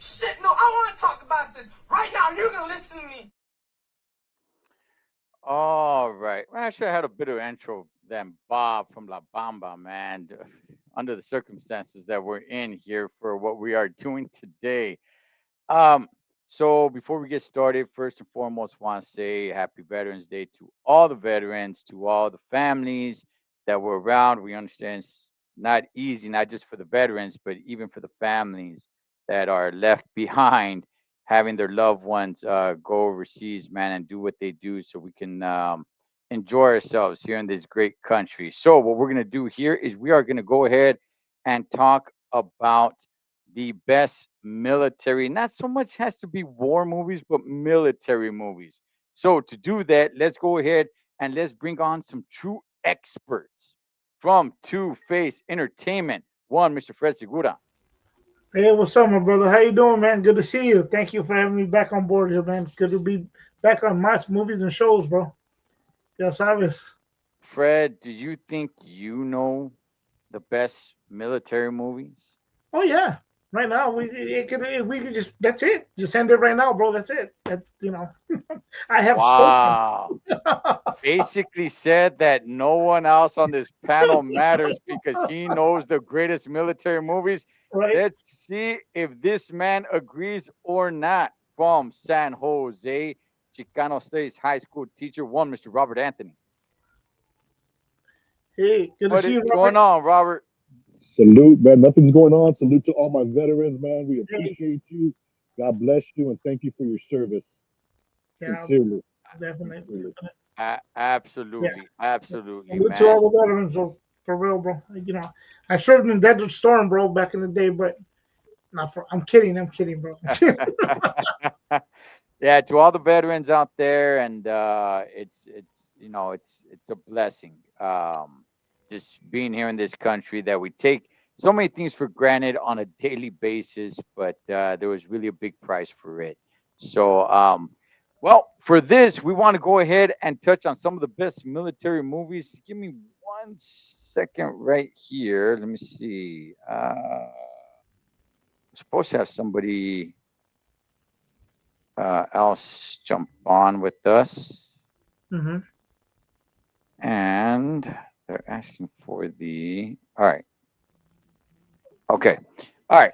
Shit, no, I want to talk about this right now. You're gonna listen to me. All right. Well, actually, I had a better intro than Bob from La Bamba, man. Under the circumstances that we're in here for what we are doing today. Um, so before we get started, first and foremost, want to say Happy Veterans Day to all the veterans, to all the families that were around. We understand it's not easy, not just for the veterans, but even for the families that are left behind, having their loved ones go overseas, man, and do what they do, so we can enjoy ourselves here in this great country. So what we're gonna do here is we are gonna go ahead and talk about the best military, not so much has to be war movies, but military movies. So to do that, let's go ahead and let's bring on some true experts from Two Face Entertainment. One, Mr. Fred Segura. Hey, what's up, my brother? How you doing, man? Good to see you. Thank you for having me back on board here, man. Good to be back on my movies and shows, bro. Ya sabes. Fred, do you think you know the best military movies? Oh yeah. Right now, we could just that's it. Just end it right now, bro. That's it. I have spoken. Wow. Basically said that no one else on this panel matters because he knows the greatest military movies. Right. Let's see if this man agrees or not. From San Jose, Chicano State's high school teacher one, Mr. Robert Anthony. Hey, good to What see is you, going Robert. on, Robert? Salute, man. Nothing's going on. Salute to all my veterans, man. We Hey, appreciate you. God bless you and thank you for your service. yeah, Sincerely. definitely. Sincerely. Yeah. Absolutely, absolutely, Salute to man. all the veterans, for real, bro. I served in Desert Storm, bro, back in the day, but not for. I'm kidding. I'm kidding, bro. Yeah, to all the veterans out there, and it's it's a blessing. Just being here in this country that we take so many things for granted on a daily basis, but there was really a big price for it. So, well, for this, we want to go ahead and touch on some of the best military movies. Give me 1 second right here. Let me see. Supposed to have somebody else jump on with us, hmm and they're asking for the. All right. Okay. All right.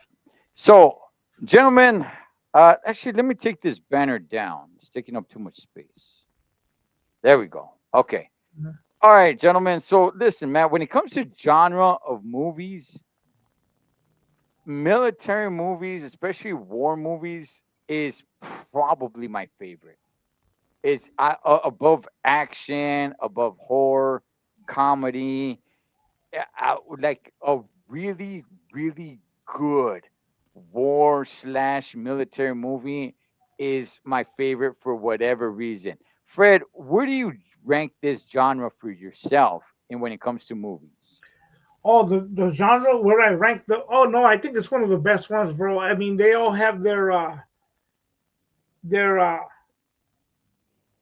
So, gentlemen, actually, let me take this banner down. It's taking up too much space. There we go. Okay. All right, gentlemen. So, listen, man, when it comes to genre of movies, military movies, especially war movies, is probably my favorite. It's above action, above horror, comedy. Like a really, really good war slash military movie is my favorite for whatever reason. Fred, where do you rank this genre for yourself and when it comes to movies? Oh, the genre where I rank the. Oh no, I think it's one of the best ones, bro. I mean, they all have their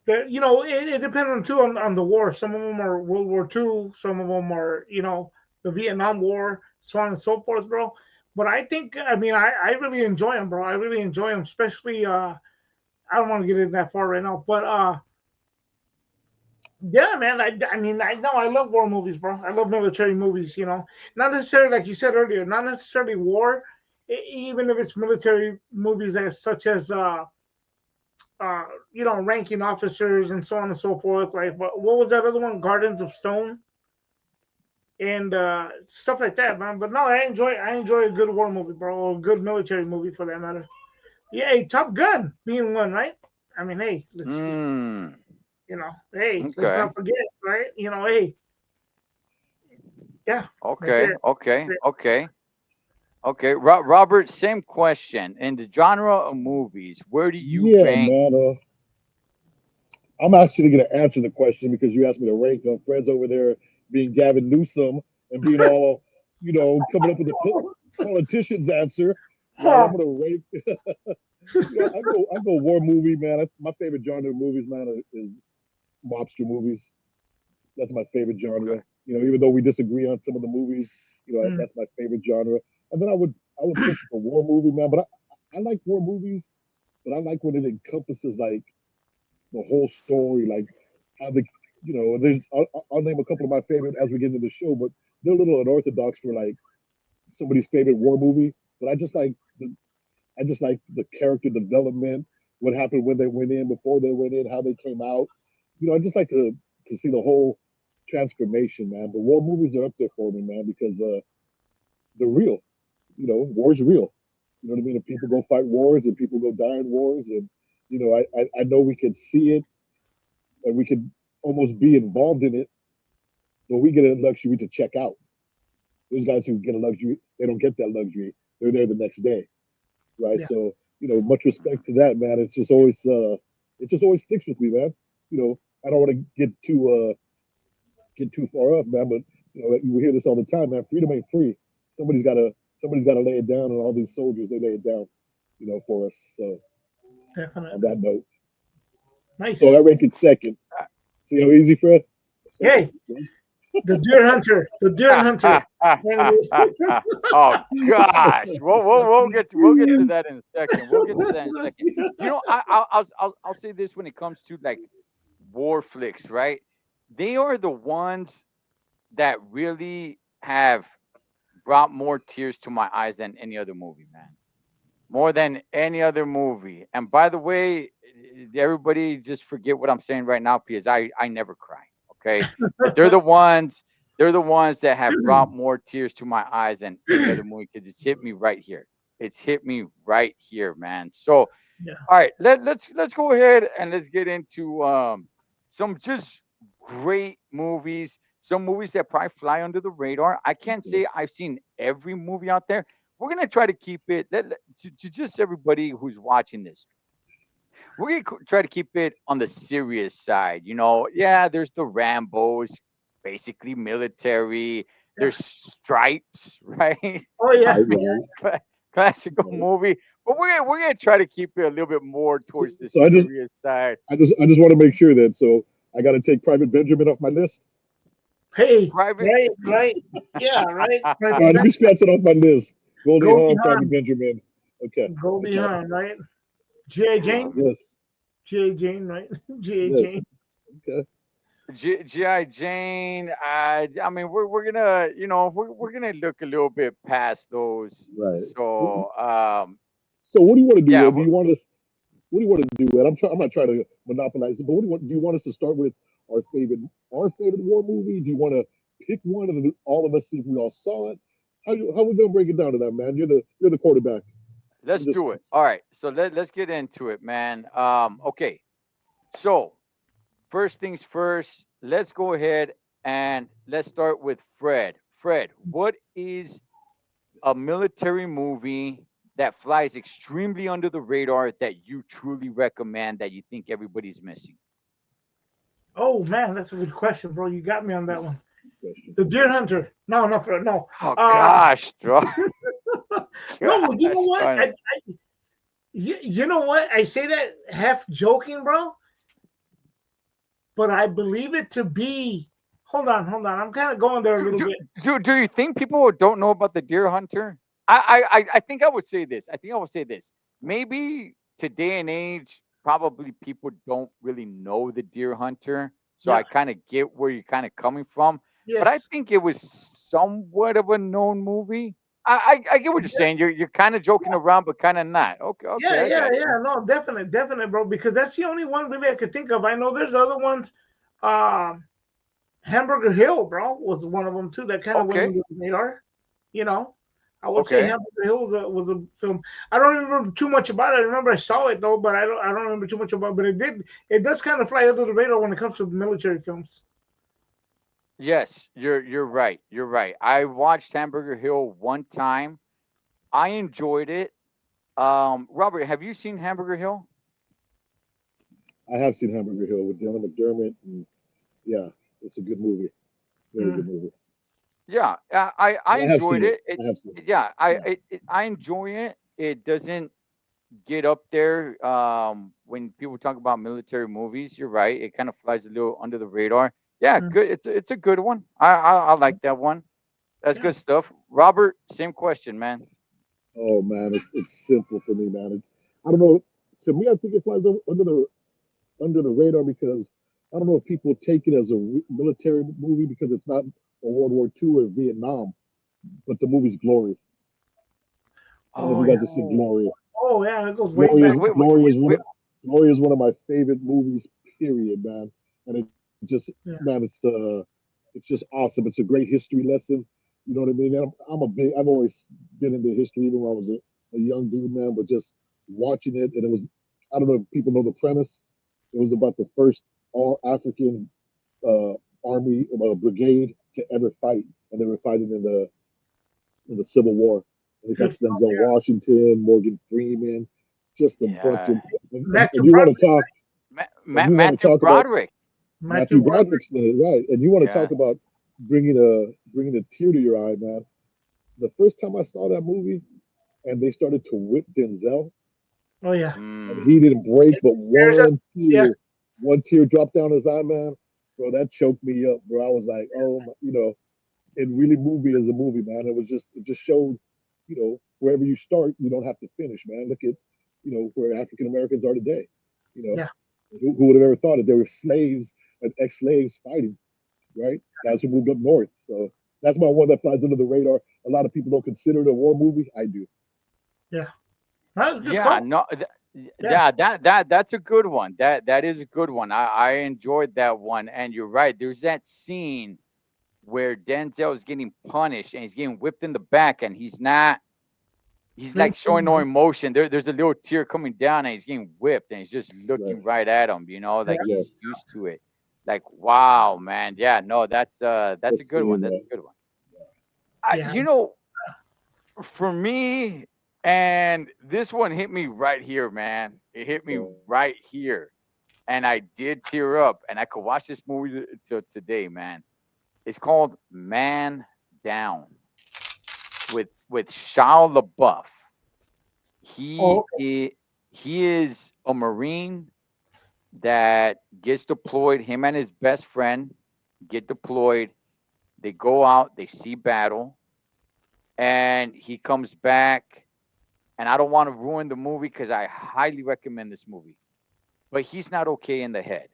it depends on too on the war. Some of them are World War II. Some of them are the Vietnam War, so on and so forth, bro. But I think I really enjoy them, bro. I really enjoy them, especially I don't want to get in that far right now, but yeah, man. I know I love war movies, bro. I love military movies. Not necessarily like you said earlier, not necessarily war, even if it's military movies such as uh, ranking officers and so on and so forth. Like, what was that other one? Gardens of Stone and stuff like that, man. But no, I enjoy a good war movie, bro, or a good military movie for that matter. Yeah, hey, Top Gun being one, right? I mean, hey, let's just Mm, let's okay. not forget, right? Hey, yeah, that's it. Okay. That's Okay. it. Okay. Okay. Robert, same question. In the genre of movies, where do you Yeah, rank? man. I'm actually going to answer the question because you asked me to rank them. Fred's over there being Gavin Newsom and being all, coming up with a politician's answer, right? I'm Huh. going to rank. I go war movie, man. My favorite genre of movies, man, is mobster movies. That's my favorite Okay. genre. Even though we disagree on some of the movies, Mm, that's my favorite genre. And then I would pick the war movie, man. But I like war movies, but I like when it encompasses like the whole story, like how the there's I'll name a couple of my favorite as we get into the show, but they're a little unorthodox for like somebody's favorite war movie. But I just like the character development, what happened when they went in, before they went in, how they came out. I just like to see the whole transformation, man. But war movies are up there for me, man, because they're real. War's real. You know what I mean? And people go fight wars, and people go die in wars, and I know we can see it, and we can almost be involved in it, but we get a luxury to check out. There's guys who get a luxury; they don't get that luxury. They're there the next day, right? Yeah, So much respect to that, man. It just always sticks with me, man. I don't want to get too far up, man, but you hear this all the time, man. Freedom ain't free. Somebody's gotta lay it down, and all these soldiers they lay it down, for us. So on definitely. that note, so I Nice. rank it second. See how easy, Fred? Second. Hey, the Deer Hunter. The Deer Hunter. Oh gosh, we'll get to that in a second. We'll get to that in a second. I'll say this when it comes to like war flicks, right? They are the ones that really have brought more tears to my eyes than any other movie, man. More than any other movie. And by the way, everybody just forget what I'm saying right now because I never cry. Okay, but they're the ones that have brought more tears to my eyes than any other movie because it's hit me right here. It's hit me right here, man. So Yeah. all right, let's go ahead and let's get into some just great movies. Some movies that probably fly under the radar. I can't say I've seen every movie out there. We're gonna try to keep it to just everybody who's watching this. We're gonna try to keep it on the serious side. Yeah, there's the Rambo's, basically military. Yeah. There's Stripes, right? Oh yeah. Right, Yeah. right, Classical right. movie. But we're gonna try to keep it a little bit more towards the So serious side. I just want to make sure that so I got to take Private Benjamin off my list. Hey, Private. right, right. Yeah, right. All Private right, let Ben, me scratch it off my list. Goldie Goldie Hawn, Private Hawn, Benjamin. Okay, that's Goldie fine. Hawn, right? G.I. Jane, um, Yes, G.I. Jane, right? G.I. yes. Jane. Okay, GI Jane. I mean, we're gonna, we're gonna look a little bit past those. right. So, So what do you want to do, yeah. Ed? What do you want to do, Ed? I'm not trying to monopolize it, but do you want us to start with our favorite war movie? Do you want to pick one and then all of us see if we all saw it? How we gonna break it down to that, man? You're the quarterback of Let's this do one. it. All right. So let's get into it, man. Okay. So first things first. Let's go ahead and let's start with Fred. Fred, what is a military movie that flies extremely under the radar that you truly recommend that you think everybody's missing? Oh man, that's a good question, bro. You got me on that Good one. question. The Deer Hunter. No, no, no. Oh Uh, gosh, bro. no. You know Gosh, what? darn it. You know what? I say that half joking, bro, but I believe it to be. Hold on, hold on. I'm kind of going there a Do, little do, bit. do you think people don't know about the deer hunter? I think I would say this. I think I would say this. Maybe today and age, probably people don't really know the deer hunter. So Yeah. I kind of get where you're kind of coming from. But I Yes. think it was somewhat of a known movie. I get what you're saying. You're kind of joking around, but kind of not. Okay, okay, Yeah, I yeah, got you. yeah. No, definitely, definitely, bro. Because that's the only one really I could think of. I know there's other ones. Um, Hamburger Hill, bro, was one of them too. That kind of went Okay, under the radar. You know, I would say okay. Hamburger Hill was a film. I don't remember too much about it. I remember I saw it though, but I don't remember too much about it. But it does kind of fly under the radar when it comes to military films. Yes, you're right. You're right. I watched Hamburger Hill one time. I enjoyed it. Robert, have you seen Hamburger Hill? I have seen Hamburger Hill with Dylan McDermott, and yeah, it's a good movie. Very good Mm, movie. Yeah, I And I have enjoyed seen it. it. I have seen it. Yeah, yeah, I enjoy it. It doesn't get up there when people talk about military movies. You're right. It kind of flies a little under the radar. Yeah, mm, good. It's a good one. I like that one. That's yeah. good stuff. Robert, same question, man. Oh man, it's simple for me, man. I don't know. To me, I think it flies under the radar because I don't know if people take it as a military movie because it's not a World War II or Vietnam, but the movie's Glory. I don't know if Oh you yeah. guys have seen Oh, Glory. Oh yeah. It goes way Glory back. is wait, wait, Glory wait, is one wait. of Glory is one of my favorite movies. Period, man. And it just Yeah. man, it's just awesome. It's a great history lesson. You know what I mean? And I've always been into history even when I was a young dude, man. But just watching it, and it was I don't know if people know the premise. It was about the first all African uh, army brigade to ever fight, and they were fighting in the Civil War. And it got Good stuff. Denzel Washington, Morgan Freeman, just a bunch Yeah, of. And Matthew you want to Broderick. talk, and you want to Matthew talk about Broderick. Matthew Matthew Broderick. Broderick's in it, right? And you want to Yeah. talk about bringing a tear to your eye, man. The first time I saw that movie, and they started to whip Denzel, Oh yeah. and he Mm. didn't break, but There's a yeah. one tear dropped down his eye, man. Bro, that choked me up, bro. I was like, oh, it really moved me as a movie, man. It just showed, wherever you start, you don't have to finish, man. Look at, where African Americans are today. You know, Yeah. who would have ever thought that there were slaves and ex-slaves fighting, right? Guys who moved up north. So that's my one that flies under the radar. A lot of people don't consider it a war movie. I do. Yeah. That was a good Yeah, call. no, Yeah. yeah, that's a good one. That is a good one. I enjoyed that one. And you're right. There's that scene where Denzel is getting punished and he's getting whipped in the back, and he's like showing no emotion. There's a little tear coming down, and he's getting whipped, and he's just Right. looking right at him. Yeah. Like he's Yes. used to it. Like, wow, man. Yeah, no, that's a Just good one. saying That's that. a good one. Yeah. For me, and this one hit me right here, man. It hit me right here, and I did tear up, and I could watch this movie till today, man. It's called Man Down with Shia LaBeouf. Oh, He is he is a Marine that gets deployed. Him and his best friend get deployed. They go out, they see battle, and he comes back. And I don't want to ruin the movie because I highly recommend this movie. But he's not okay in the head,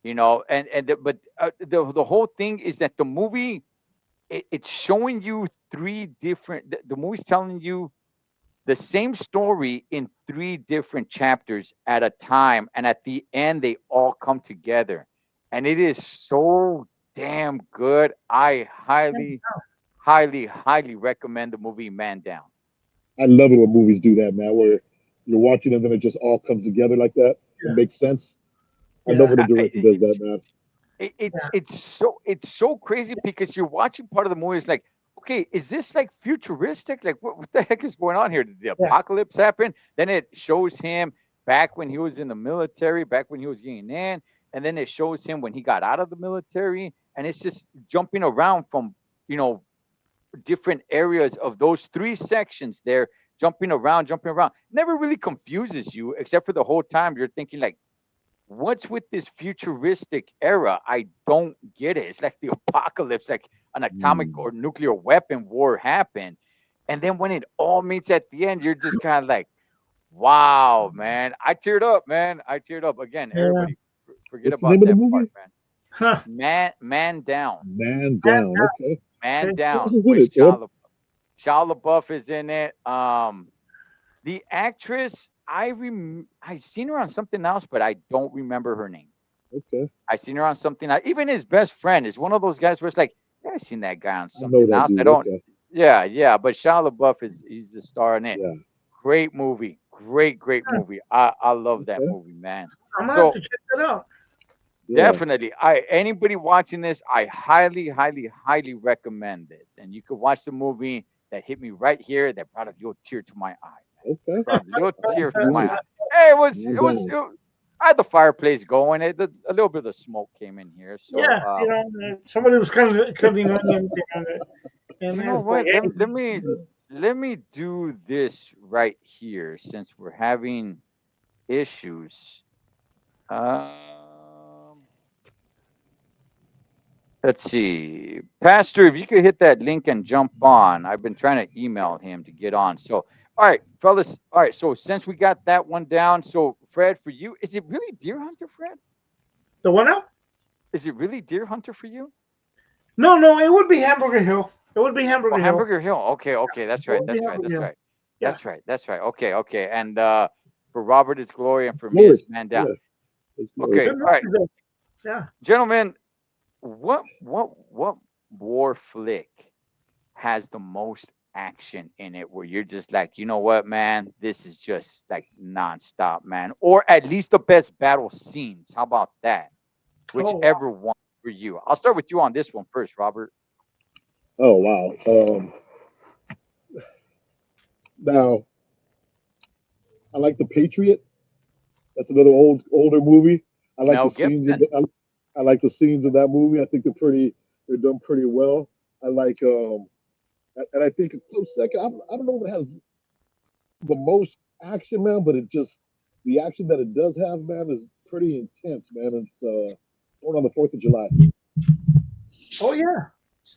but the whole thing is that the movie it's showing you three different. The movie's telling you the same story in three different chapters at a time, and at the end they all come together, and it is so damn good. I highly recommend the movie Man Down. I love it when movies do that, man, where you're watching and then it just all comes together like that and yeah. makes sense. I love Yeah. when a director does that, man. Yeah. It's so crazy because you're watching part of the movie. It's like, okay, is this like futuristic? Like, what the heck is going on here? Did the Yeah. apocalypse happen? Then it shows him back when he was in the military, back when he was getting in, and then it shows him when he got out of the military, and it's just jumping around from you know different areas of those three sections there, jumping around. Never really confuses you, except for the whole time you're thinking like, what's with this futuristic era? I don't get it. It's like the apocalypse, like an atomic Mm. or nuclear weapon war happened. And then when it all meets at the end, you're just kind of like, wow, man. I teared up, man. I teared up. Again, Yeah. everybody forget What's the about name of the that part, movie? man. Huh. Man down. Man Down. Okay. Man Okay. Who down else is in with it, Ed? Shia LaBeouf is in it. The actress, I seen her on something else, but I don't remember her name. Okay. I seen her on something. Even his best friend is one of those guys where it's like, yeah, I seen that guy on I know something that else. I dude. don't. Okay. Yeah. But Shia LaBeouf he's the star in it. Yeah. Great movie. Great Huh. movie. I love that Okay. movie, man. I'm gonna have So to check that out. Yeah. definitely, anybody watching this, I highly recommend it. And you could watch the movie that hit me right here. That brought a little tear to my eye. Okay. Brought a little I'll tear have to to my watch eye. Hey, Man Down. I had the fireplace going. A little bit of smoke came in here. So, Yeah. Somebody was kind of cutting onions, and you know it's like, what? hey, Let me do this right here since we're having issues. Um, Let's see. Pastor, if you could hit that link and jump on. I've been trying to email him to get on. So, all right, fellas. All right. So, since we got that one down, so Fred, for you, is it really Deer Hunter, Fred? The one now? Is it really Deer Hunter for you? No, no, it would be Hamburger Hill. It would be Oh, Hamburger Hill. Hamburger Hill. Okay, okay. That's It right. would be That's right. Hamburger That's Hill. right. Yeah. That's right. That's right. Okay, okay. And for Robert is glory, and for me Glory. is man down. Yeah, it's glory. Okay. Good All right, movie though. Yeah. gentlemen. What war flick has the most action in it where you're just like, you know what, man, this is just like nonstop, man, or at least the best battle scenes? How about that? Oh wow. Whichever one for you. I'll start with you on this one first, Robert. Oh wow. Now I like the Patriot. That's another older movie. I like the Mel scenes in Gibson. I like the scenes in that movie. I think they're done pretty well. I like and I think a close second. I don't know if it has the most action, man, but it just the action that it does have, man, is pretty intense, man. It's going on the Fourth of July. Oh yeah.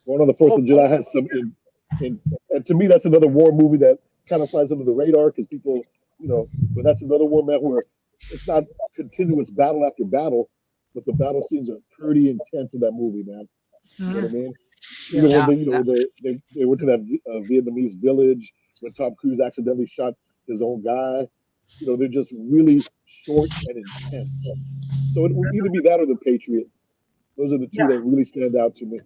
Going on the Fourth Oh, of July has some and to me that's another war movie that kind of flies under the radar because people, but that's another one, man, where it's not continuous battle after battle, but the battle scenes are pretty intense in that movie, man. You know what Mhm. I mean? Yeah. Even when now, they, now, they went to that Vietnamese village when Tom Cruise accidentally shot his own guy. They're just really short and intense. So it would either be that or the Patriot. Those are the two Yeah. that really stand out to me.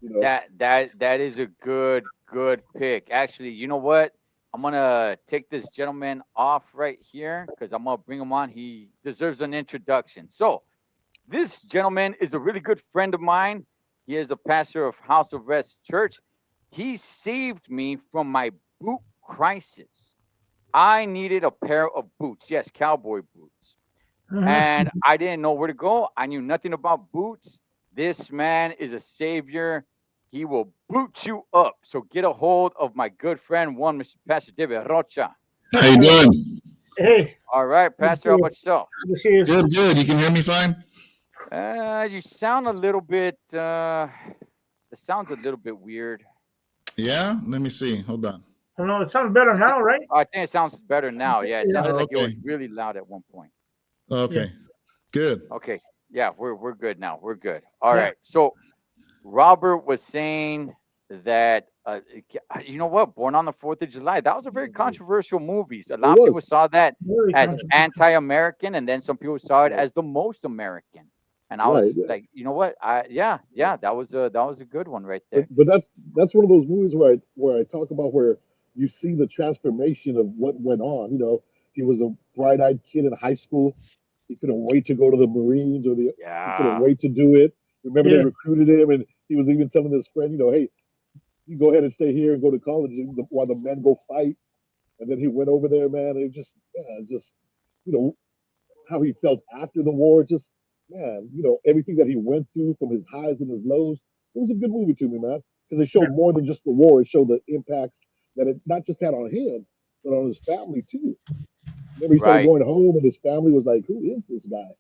You know, that is a good pick. Actually, you know what? I'm gonna take this gentleman off right here because I'm gonna bring him on. He deserves an introduction. So, this gentleman is a really good friend of mine. He is a pastor of House of Rest Church. He saved me from my boot crisis. I needed a pair of boots. Yes, cowboy boots. And Mhm. I didn't know where to go. I knew nothing about boots. This man is a savior. He will boot you up. So get a hold of my good friend, one Mr. Pastor David Rocha. How you doing? Hey. All right, Good to Pastor, see how you. about yourself? Good to see you. Good, good. You can hear me fine? You sound a little bit, the sound's a little bit weird. Yeah? Let me see. Hold on. I know it sounds better It sa- now, right? I think it sounds better now. Yeah, it Yeah. sounded Oh, like it was okay. really loud at one point. Yeah. Okay. Good. Okay, yeah, we're good now. We're good. All Yeah. right. So Robert was saying that you know what, Born on the Fourth of July. That was a very it controversial movie. So a lot of people was. saw that Very as Yeah, controversial. anti-American, and then some people saw it right, as the most American. And I right. was like, you know what? Yeah, that was a good one right But there. that's one of those movies where I talk about where you see the transformation of what went on. He was a bright-eyed kid in high school. He couldn't wait to go to the Marines he couldn't Yeah, wait to do it. Remember they Yeah. recruited him and he was even telling his friend, hey, you go ahead and stay here and go to college while the men go fight. And then he went over there, man. It just, yeah, just you know how he felt after the war. Just man, everything that he went through from his highs and his lows. It was a good movie to me, man, because it Yeah. showed more than just the war. It showed the impacts that it not just had on him, but on his family too. Remember, he started right. going home, and his family was like, "Who is this guy?"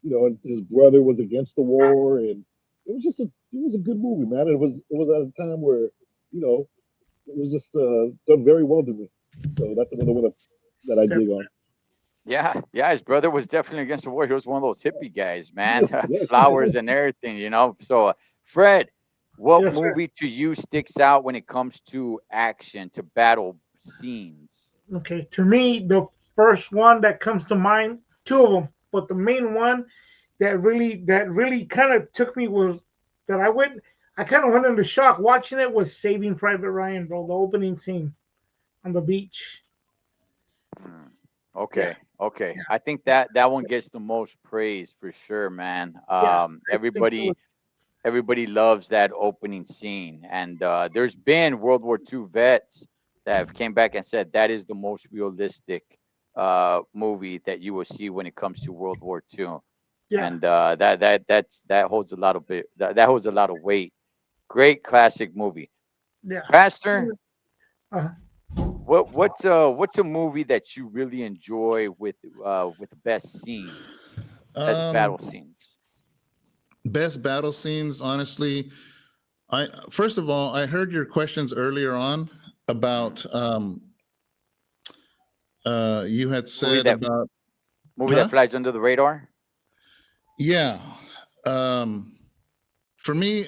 And his brother was against the war, and it was a good movie, man. It was at a time where you know it was just done very well to me. So that's another one that I Yeah. dig on. Yeah, yeah. His brother was definitely against the war. He was one of those hippie guys, man. Yes, yes, Flowers and everything. So, Fred, what Yes, sir. movie to you sticks out when it comes to action, to battle scenes? Okay. To me, the first one that comes to mind, two of them, but the main one that really kind of took me was that I kind of went into shock watching it was Saving Private Ryan, bro. The opening scene on the beach. Hmm. Yeah. Okay, okay. Yeah. I think that one gets the most praise for sure, man. Yeah. I think it Everybody was. everybody loves that opening scene, and there's been World War II vets that have came back and said that is the most realistic movie that you will see when it comes to World War II, Yeah. and that holds a lot of that holds a lot of weight. Great classic movie, Yeah. Pastor. Uh, What's a movie that you really enjoy with the best scenes, best battle Um, scenes? Best battle scenes, honestly. I first of all, I heard your questions earlier on about you had movie said that about movie that huh? flies under the radar. Yeah. Um for me,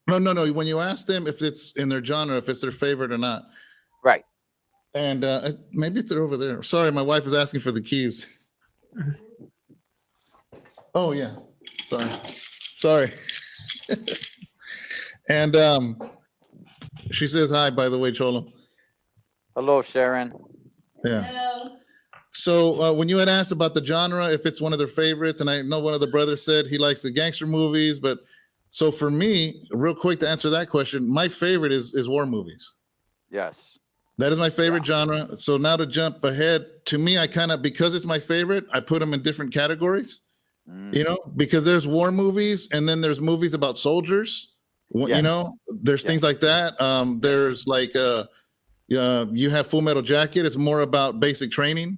no. When you ask them if it's in their genre, if it's their favorite or not, Right. and maybe they're over there. Sorry, my wife is asking for the keys. Oh yeah, sorry. And she says hi. By the way, Cholo. Hello, Sharon. Yeah. So when you had asked about the genre, if it's one of their favorites, and I know one of the brothers said he likes the gangster movies, but so for me, real quick to answer that question, my favorite is war movies. Yes. That is my favorite Yeah. genre. So now to jump ahead, to me, I kind of because it's my favorite, I put them in different categories. Mm. Because there's war movies and then there's movies about soldiers. Yes. There's things Yes. like that. There's like you have Full Metal Jacket. It's more about basic training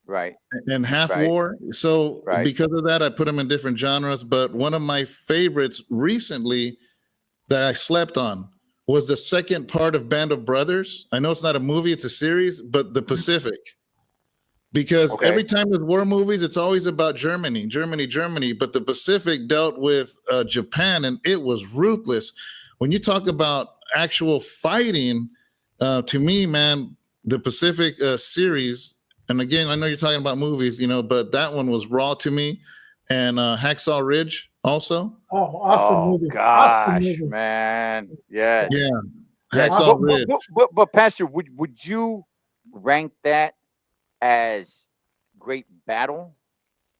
Right. and half Right. war. So Right. because of that, I put them in different genres. But one of my favorites recently that I slept on was the second part of Band of Brothers. I know it's not a movie, it's a series, but the Pacific. Because Okay. every time with war movies, it's always about Germany, Germany, Germany. But the Pacific dealt with Japan, and it was ruthless. When you talk about actual fighting, to me, man, the Pacific series, and again, I know you're talking about movies, but that one was raw to me. And Hacksaw Ridge also. Oh, awesome Oh movie. Awesome gosh, movie. man. Yes. Yeah, Yes. Hacksaw But Awesome. but Ridge. but, but, but Pastor, would you rank that as great battle?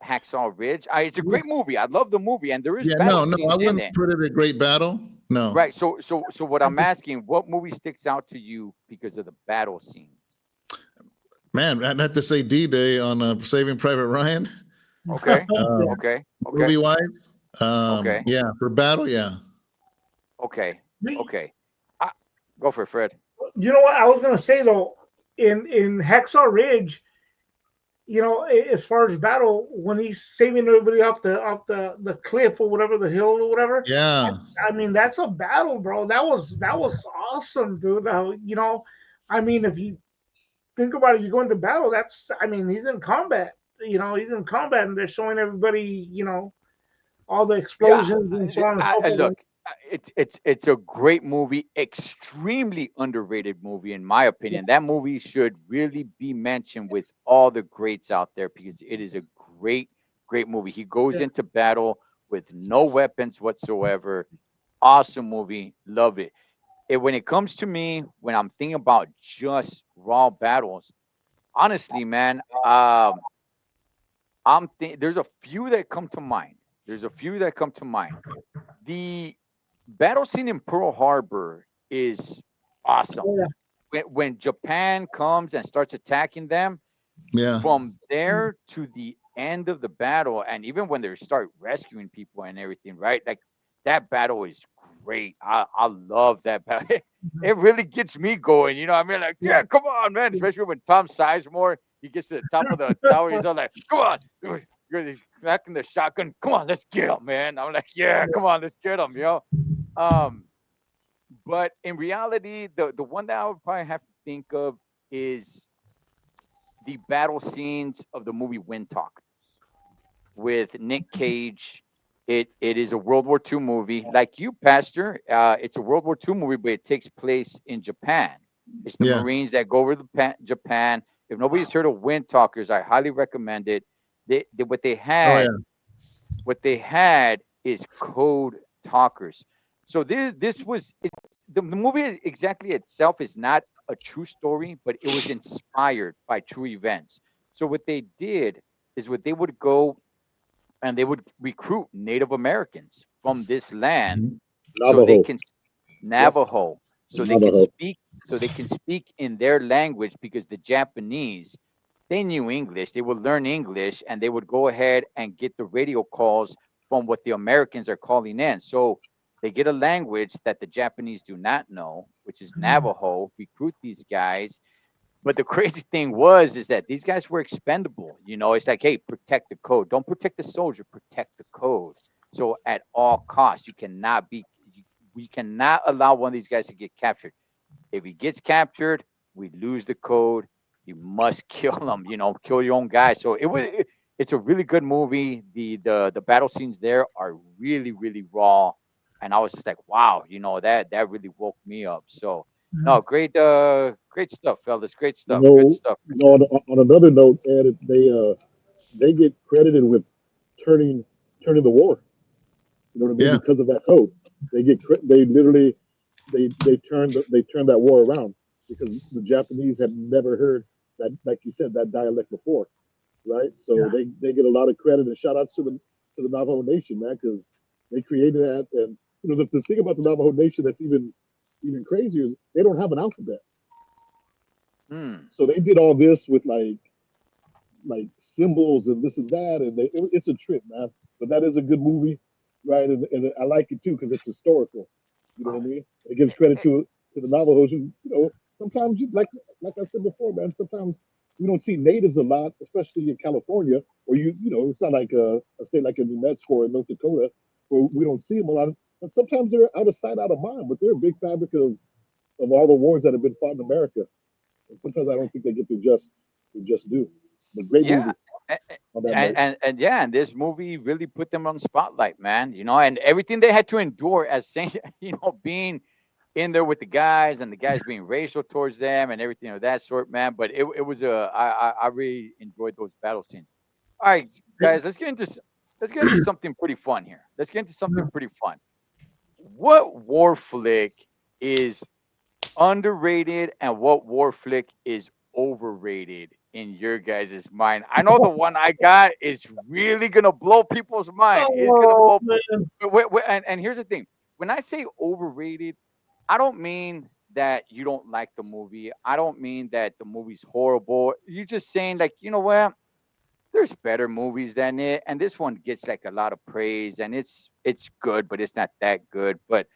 Hacksaw Ridge. It's a great Yes. movie. I love the movie, and there is Yeah, battle no, no, I scenes in wouldn't it. put it a great battle. No. Right. So what I'm asking, what movie sticks out to you because of the battle scenes? Man, I'd have to say D-Day on Saving Private Ryan. Okay. Uh, Okay. Okay. movie wise, Okay. yeah, for battle, yeah, Okay. Me- Okay. I, go for it, Fred. You know what I was gonna say though, in Hacksaw Ridge, as far as battle, when he's saving everybody off the cliff or whatever, the hill or whatever, yeah, that's a battle, bro. That was awesome, dude. If you think about it, you go into battle. He's in combat. He's in combat, and they're showing everybody, all the Yeah. explosions and so on and so Look, forth. it's a great movie, extremely underrated movie in my opinion. That movie should really be mentioned with all the greats out there because it is a great movie. He goes Yeah. into battle with no weapons whatsoever. Awesome movie, love it. When it comes to me, when I'm thinking about just raw battles, honestly, man, there's a few that come to mind. There's a few that come to mind. The battle scene in Pearl Harbor is awesome. Yeah. When Japan comes and starts attacking them, yeah, from there to the end of the battle, and even when they start rescuing people and everything, right? Like that battle is great. I love that battle. It really gets me going. You know what I mean? Like, Yeah. yeah, come on, man. Especially when Tom Sizemore he gets to the top of the tower. He's all like, come on. He's cracking the shotgun. Come on, let's get him, man. I'm like, yeah, come on, let's get him, Um, but in reality, the one that I would probably have to think of is the battle scenes of the movie Wind Talkers with Nick Cage. It is a World War II movie, like you, Pastor. It's a World War II movie, but it takes place in Japan. It's the yeah. Marines that go over Japan. If nobody's heard of Wind Talkers, I highly recommend it. What they Oh yeah, had what they had is code talkers. So this was the movie exactly itself is not a true story, but it was inspired by true events. So what they did is what they would go and they would recruit Native Americans from this land Mhm. so they Navajo. can Yep. Navajo Navajo. so they can speak in their language because the Japanese they knew English. They would learn English and they would go ahead and get the radio calls from what the Americans are calling in. So they get a language that the Japanese do not know, which is Navajo, recruit these guys. But the crazy thing is that these guys were expendable. It's like, hey, protect the code. Don't protect the soldier, protect the code. So at all costs, you cannot be. We cannot allow one of these guys to get captured. If he gets captured, we lose the code. You must kill him. Kill your own guy. So it's a really good movie. The battle scenes there are really really raw, and I was just like, wow, that really woke me up. So no, Mhm. great stuff, fellas. Great You stuff. Good know, stuff for sure. on another note, Ed, they get credited with turning turning the war. You know what I mean? Yeah. Because of that code, they literally they turned that war around because the Japanese had never heard that, like you said, that dialect before, right? So Yeah. they get a lot of credit and shout outs to the Navajo Nation, man, because they created that. And the thing about the Navajo Nation that's even crazier is they don't have an alphabet. Hmm. So they did all this with like symbols and this and that, and it's a trip, man. But that is a good movie, right? And I like it too because it's historical. You know what I mean? It gives credit to the Navajos. Sometimes like I said before, man. Sometimes we don't see natives a lot, especially in California, or it's not like a state like in New Mexico or North Dakota where we don't see them a lot. But sometimes they're out of sight, out of mind. But they're a big fabric of all the wars that have been fought in America. And sometimes I don't think they get the just due. But great Yeah. movie And, on that and, note. and and yeah, and this movie really put them on the spotlight, man. And everything they had to endure as saying, being in there with the guys and the guys being racial towards them and everything of that sort, man. But it was I really enjoyed those battle scenes. All right, guys, let's get into something pretty fun here. Let's get into something Yeah. pretty fun. What war flick is underrated and what war flick is overrated in your guys' mind? I know the one I got is really gonna blow people's mind. It's gonna Oh blow. man. And here's the thing: when I say overrated, I don't mean that you don't like the movie. I don't mean that the movie's horrible. You're just saying like, you know what? There's better movies than it, and this one gets like a lot of praise, and it's good, but it's not that good. But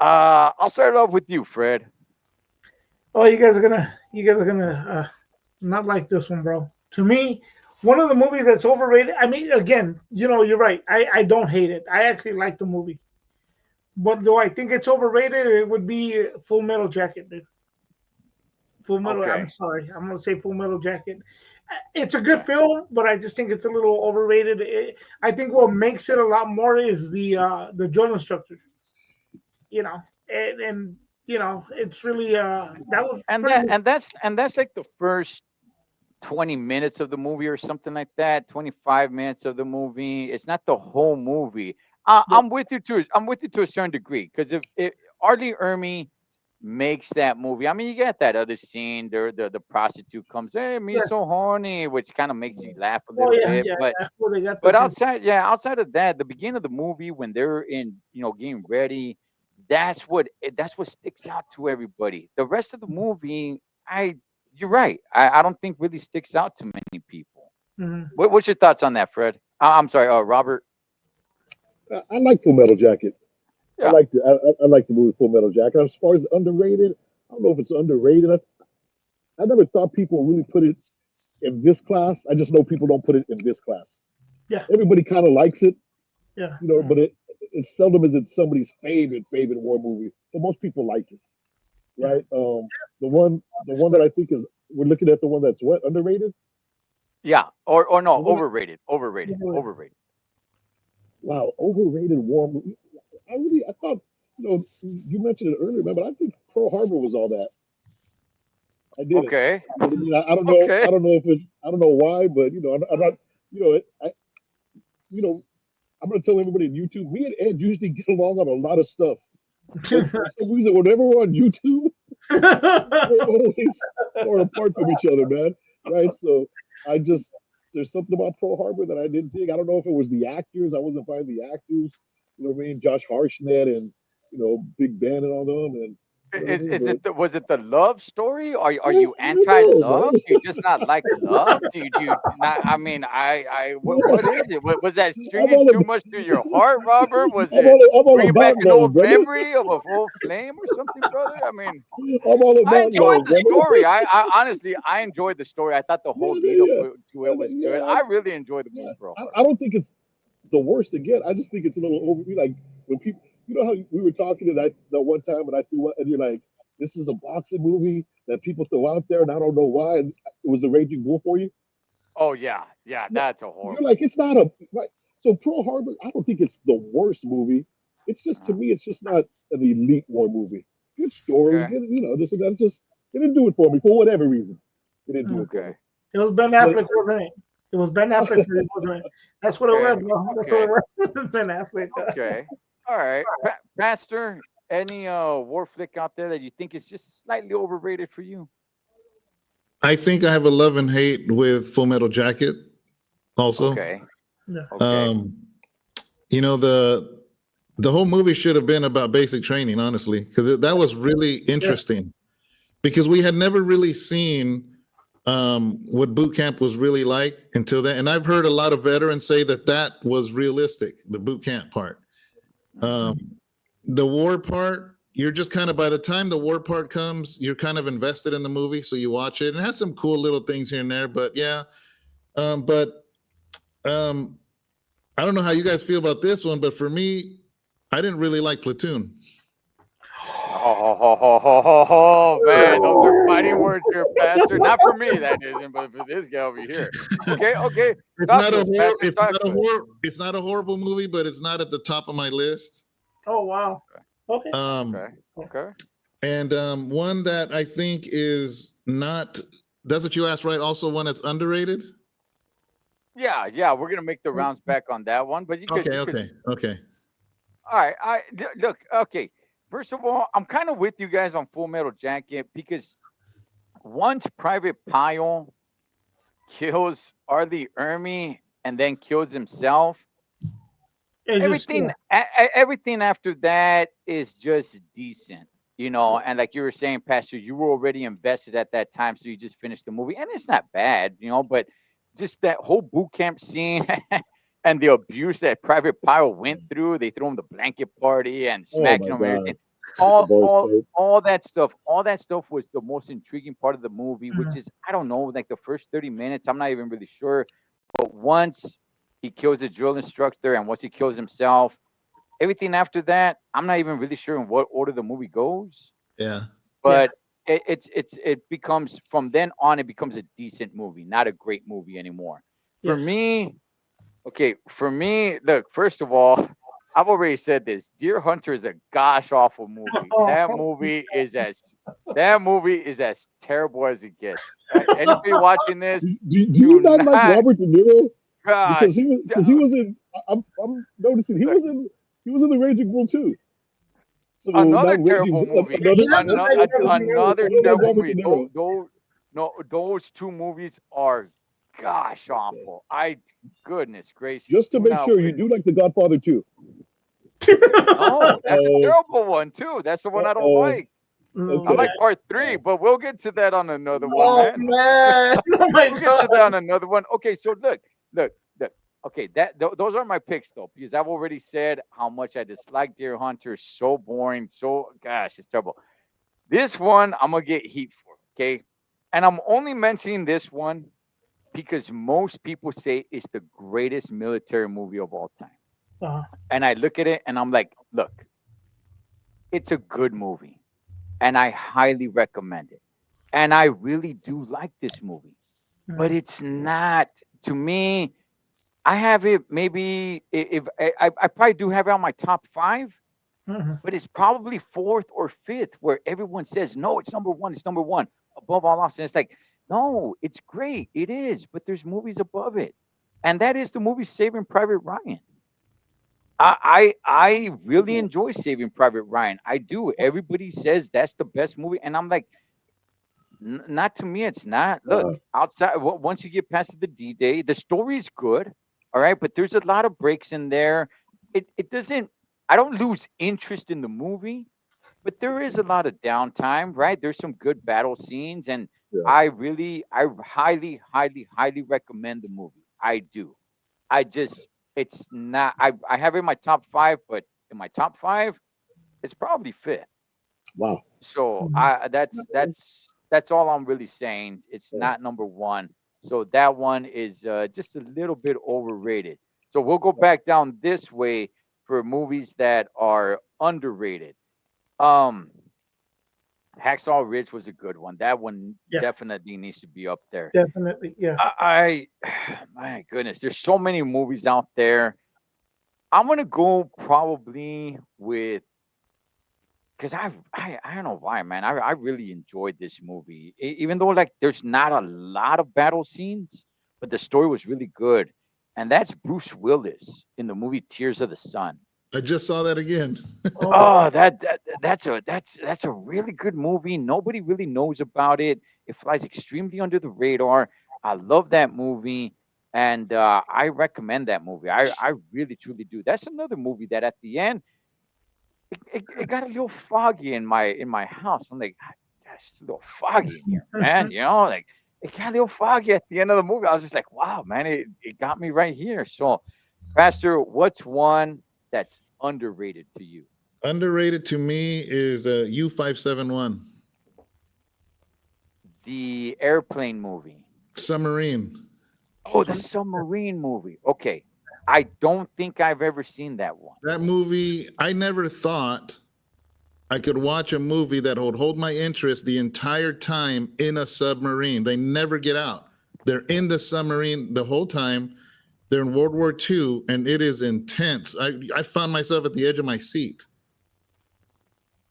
I'll start it off with you, Fred. Oh, you guys are gonna not like this one, bro. To me, one of the movies that's overrated. I mean, again, you're right. I don't hate it. I actually like the movie, but though I think it's overrated, it would be Full Metal Jacket, dude. Full Metal. I'm Okay. sorry. I'm gonna say Full Metal Jacket. It's a good Okay. film, but I just think it's a little overrated. I think what makes it a lot more is the drill instructor. You know, and it's really that was And pretty that much. and that's like the first 20 minutes of the movie or something like that, 25 minutes of the movie. It's not the whole movie. Yeah, I'm with you to a certain degree because if Arlie Ermy makes that movie, I mean, you get that other scene, the prostitute comes, hey, me yeah. so horny, which kind of makes you laugh a Oh little yeah, bit. yeah, But yeah. Well, they got the but thing. outside of that, the beginning of the movie when they're in, getting ready, that's what sticks out to everybody. The rest of the movie, I you're right. I don't think really sticks out to many people. Hmm. What's your thoughts on that, Fred? I'm sorry, Robert. I like Full Metal Jacket. Yeah. I like the movie Full Metal Jacket. As far as underrated, I don't know if it's underrated. I never thought people really put it in this class. I just know people don't put it in this class. Yeah, Everybody kind of likes it, yeah. but it seldom is it somebody's favorite war movie. But most people like it, Yeah. right? The one that I think is we're looking at the one that's what underrated. Yeah. Or no, The one overrated. Overrated. Overrated. wow, overrated war movie. I thought you mentioned it earlier, man, but I think Pearl Harbor was all that. I didn't. Okay. You know what I mean? I don't know. Okay. I don't know if it's. I don't know why, but I'm not. I. You know, I'm gonna tell everybody on YouTube. Me and Ed usually get along on a lot of stuff, but for some reason, whenever we're on YouTube, we're always far apart from each other, man. Right? So I just there's something about Pearl Harbor that I didn't dig. I don't know if it was the actors. I wasn't finding the actors. You know what I mean? Josh Hartnett and Big Ben and all them, and you know what I mean. But Was it the love story? Are I you don't know, anti-love? man. Do you just not like love? Do you not? I mean, what is it? Was that I'm stringing all too about, much to your heart, Robert? Was it I'm all bringing back about an love, old brother. memory of a full flame or something, brother? I mean, I'm all I about enjoyed love, the brother. story. I honestly I enjoyed the story. I thought the whole Yeah, lead up yeah, to it was good. yeah. I really enjoyed the movie Pearl I Harbor. don't think it's the worst again. I just think it's a little over. Like when people, you know how we were talking and I that one time and I threw and you're like, this is a boxing movie that people throw out there and I don't know why. And it was a Raging Bull for you. Oh yeah, yeah, No, that's a you're horrible like, it's movie. not a right. So Pearl Harbor, I don't think it's the worst movie. It's just to Uh, me, it's just not an elite war movie. Good story, okay, good, this and that. Just it didn't do it for me for whatever reason. It didn't do Mm. it for me. okay, It was Ben But Affleck, wasn't it? It was Ben Affleck, wasn't it? That's what it was, okay, bro. That's what it okay, was. Ben Affleck. okay. All right, Pastor. Any war flick out there that you think is just slightly overrated for you? I think I have a love and hate with Full Metal Jacket. Also, Okay, Yeah. okay, um, you know the whole movie should have been about basic training, honestly, because that was really Yeah. interesting. Because we had never really seen what boot camp was really like until then. And I've heard a lot of veterans say that that was realistic, the boot camp part. hmm, Um, the war part, you're just kind of, by the time the war part comes, you're kind of invested in the movie. So you watch it and it has some cool little things here and there. But yeah, but um, I don't know how you guys feel about this one, but for me, I didn't really like Platoon. Oh, man, those are fighting words here, Pastor. Not for me, that isn't, but for this guy over here. Okay, okay. It's Talk not to a us, horror. Pastor. Talk to us. It's not a horrible movie, but it's not at the top of my list. Oh wow. Okay. Um, Okay, okay. and one that I think is not. That's what you asked, right? Also, one that's underrated. Yeah, yeah. We're gonna make the rounds back on that one, but Okay, you could. okay, okay. All right. Look. Okay. First of all, I'm kind of with you guys on Full Metal Jacket because once Private Pyle kills Arlie Ermy and then kills himself, It's just yeah. everything after that is just decent, and like you were saying, Pastor, you were already invested at that time, so you just finished the movie and it's not bad, but just that whole boot camp scene and the abuse that Private Pyle went through. They threw him the blanket party and oh smacking my him and god, everything. the all boys all coat. all that stuff was the most intriguing part of the movie, which Mhm. is, I don't know, like the first 30 minutes, I'm not even really sure. But once he kills a drill instructor and once he kills himself, everything after that, I'm not even really sure in what order the movie goes. Yeah. Yeah. But it becomes, from then on, it becomes a decent movie, not a great movie anymore. For Yes. me, okay, for me, look, first of all, I've already said this. Deer Hunter is a gosh awful movie. That movie is as terrible as it gets. Anybody watching this, Do you do not like not, Robert De Niro? Because gosh, he was in. I'm noticing look, he was in the Raging Bull too. So another not Raging terrible Bull, movie. He doesn't another like okay, Robert De Niro. Another another terrible Robert De movie. Niro. Those no, those two movies are gosh Okay. awful. Goodness gracious, Just to do make not sure, you wait. do like the Godfather too. No, that's a Oh, terrible one too. That's the one I don't oh, like. I Mm, okay. like part three, Uh, but we'll get to that on another one, oh man. man. Oh my We'll get god. to that on another one. Okay, so look. Okay, those are my picks though, because I've already said how much I dislike Deer Hunter. So boring. So gosh, it's terrible. This one I'm gonna get heat for. Okay, and I'm only mentioning this one because most people say it's the greatest military movie of all time. Uh, And I look at it and I'm like, look, it's a good movie, and I highly recommend it. And I really do like this movie, but mm, it's not, to me. I have it maybe, if I probably do have it on my top five, mhm. but it's probably fourth or fifth, where everyone says no, it's number one, it's number one above all else. And it's like, no, it's great, it is, but there's movies above it, and that is the movie Saving Private Ryan. I really enjoy Saving Private Ryan. I do. Everybody says that's the best movie, and I'm like, not to me, it's not. Look, uh, outside, once you get past the D-Day, the story's good, all right, but there's a lot of breaks in there. It doesn't. I don't lose interest in the movie, but there is a lot of downtime, right? There's some good battle scenes, and yeah. I highly, highly, highly recommend the movie. I do. I just, it's not. I have it in my top five, but in my top five, it's probably fifth. Wow. So Mhm. I that's all I'm really saying. It's Uh, not number one. So that one is just a little bit overrated. So we'll go back down this way for movies that are underrated. Um, Hacksaw Ridge was a good one. That one Yeah, definitely needs to be up there. definitely. Yeah. My goodness, there's so many movies out there. I'm gonna go probably with because I don't know why, man. I really enjoyed this movie, even though like there's not a lot of battle scenes, but the story was really good, and that's Bruce Willis in the movie Tears of the Sun. I just saw that again. Oh, Oh, that's a really good movie. Nobody really knows about it. It flies extremely under the radar. I love that movie, and I recommend that movie. I really truly do. That's another movie that at the end it got a little foggy in my house. I'm like, "Ah, gosh, it's a little foggy in here, man. You know, like it got a little foggy at the end of the movie. I was just like, wow, man, it got me right here. So, Pastor, what's one that's underrated to you? Underrated to me is U-571 The airplane movie. submarine. Oh, the submarine movie. Okay. I don't think I've ever seen that one. That movie, I never thought I could watch a movie that would hold my interest the entire time in a submarine. They never get out. They're in the submarine the whole time. They're in World War II, and it is intense. I found myself at the edge of my seat.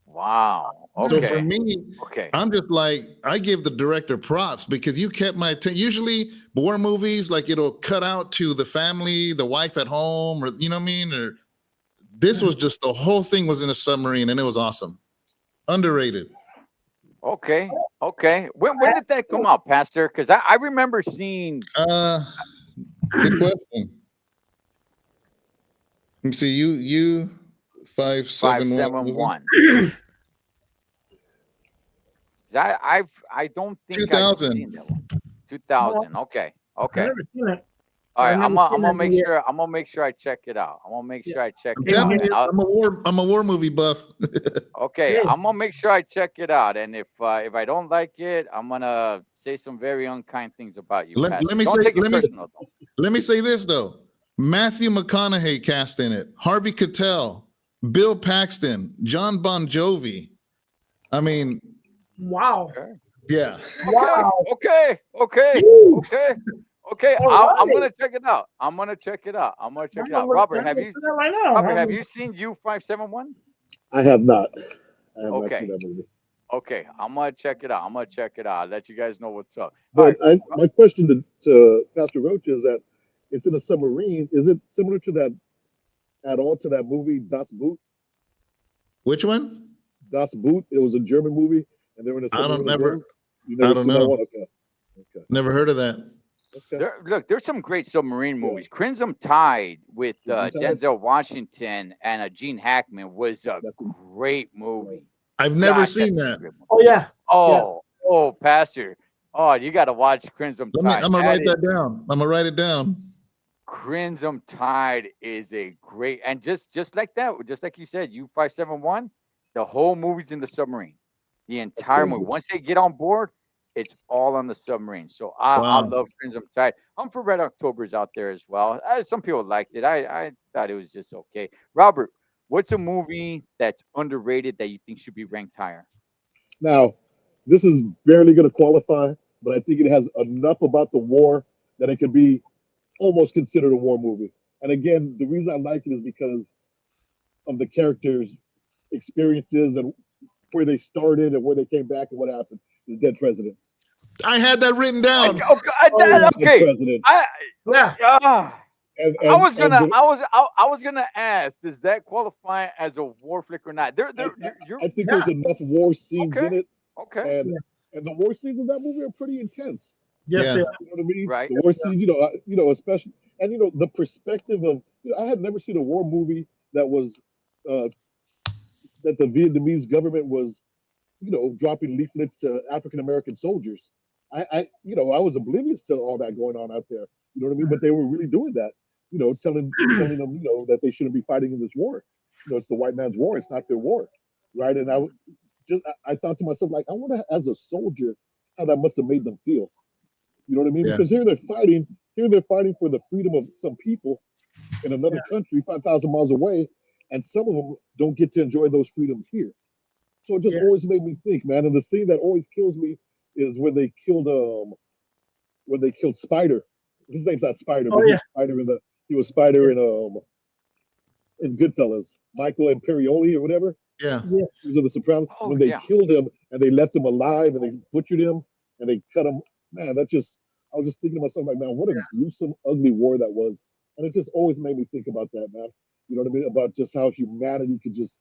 Wow. So for Okay. me, Okay. I'm just like, I give the director props because you kept my attention. Usually, war movies, like it'll cut out to the family, the wife at home, or you know what I mean? Or this was just the whole thing was in a submarine, and it was awesome. Underrated. Okay. Okay. When did that come out, Pastor? Because I remember seeing Uh, Good question. Let me see. You 571 571. I don't think I've 2000. seen that one. no, 2000. Okay. I've Okay. never seen it. All I've right. never I'm seen gonna that make movie. sure. I'm gonna make sure I check it out. I'm gonna make Yeah. sure I check I'm it out. telling And you, I'm a war movie buff. okay, Yeah. I'm gonna make sure I check it out. And if I don't like it, I'm gonna say some very unkind things about you, let, Pastor. let me Don't say take it personal, though. let me say this though. Matthew McConaughey cast in it. Harvey Keitel, Bill Paxton, John Bon Jovi. I mean, Wow. Okay. yeah. Okay. Wow. Okay. Okay. Woo. Okay. Okay. All I'm right. gonna check it out. I'm gonna check it out. I'm gonna check I'm it gonna out. look Robert, I'm gonna do that right now. Robert, have you seen U-571? I have not. I have not seen Okay. that movie. Okay. I'm gonna check it out. I'm gonna check it out. I'll let you guys know what's up. All But right. my question to Pastor Roach is that it's in a submarine. Is it similar to that at all to that movie Das Boot? Which one? Das Boot. It was a German movie, and they were in a I don't submarine as never well. You I never don't seen that know. one? Okay. Okay. Never heard of that. Okay. Look, there's some great submarine Yeah. movies. Crimson Tide with Crimson Tide. Denzel Washington and Gene Hackman was a That's great movie. I've never Gosh, that's seen a that. great movie. Oh yeah. Yeah. Oh, Pastor. Oh, you got to watch Crimson Tide. I'm gonna That write is that down. I'm gonna write it down. Crimson Tide is a great and just like that, just like you said, U-571, the whole movie's in the submarine. The entire movie. crazy. Once they get on board, it's all on the submarine. So I Wow. love Crimson Tide. For Red October's out there as well. Some people liked it. I thought it was just okay. Robert, what's a movie that's underrated that you think should be ranked higher? Now, this is barely going to qualify, but I think it has enough about the war that it could be almost considered a war movie. And again, the reason I like it is because of the characters' experiences and where they started and where they came back and what happened. The Dead Presidents. I had that written down. Oh yeah. Dead Okay. Presidents. I Yeah. And I and was and gonna, the, I was gonna ask, does that qualify as a war flick or not? I, You're I think Yeah. there's enough war scenes okay, in it, okay, and Yes. and the war scenes in that movie are pretty intense. Yes. Yeah. Yeah. You know what I mean? right. The war scenes, especially, and the perspective of, I had never seen a war movie that was, uh, that the Vietnamese government was, dropping leaflets to African American soldiers. I was oblivious to all that going on out there. You know what I mean? But they were really doing that. Telling them, that they shouldn't be fighting in this war. It's the white man's war. It's not their war, right? And Mm, I thought to myself, like, I wonder as a soldier how that must have made them feel. You know what I mean? Yeah. Because here they're fighting for the freedom of some people, in another country, 5,000 miles away, and some of them don't get to enjoy those freedoms here. So it just Yeah. always made me think, man. And the scene that always kills me is when they killed Spider. His name's not Spider, Oh but yeah. he was Spider Yeah. in Goodfellas, Michael Imperioli or whatever. Yeah. He was Yes. in The Sopranos. Oh When they yeah. killed him and they left him alive and they butchered him and they cut him, man, that's just I was just thinking to myself like, man, what a gruesome, ugly war that was. And it just always made me think about that, man. You know what I mean? About just how humanity could just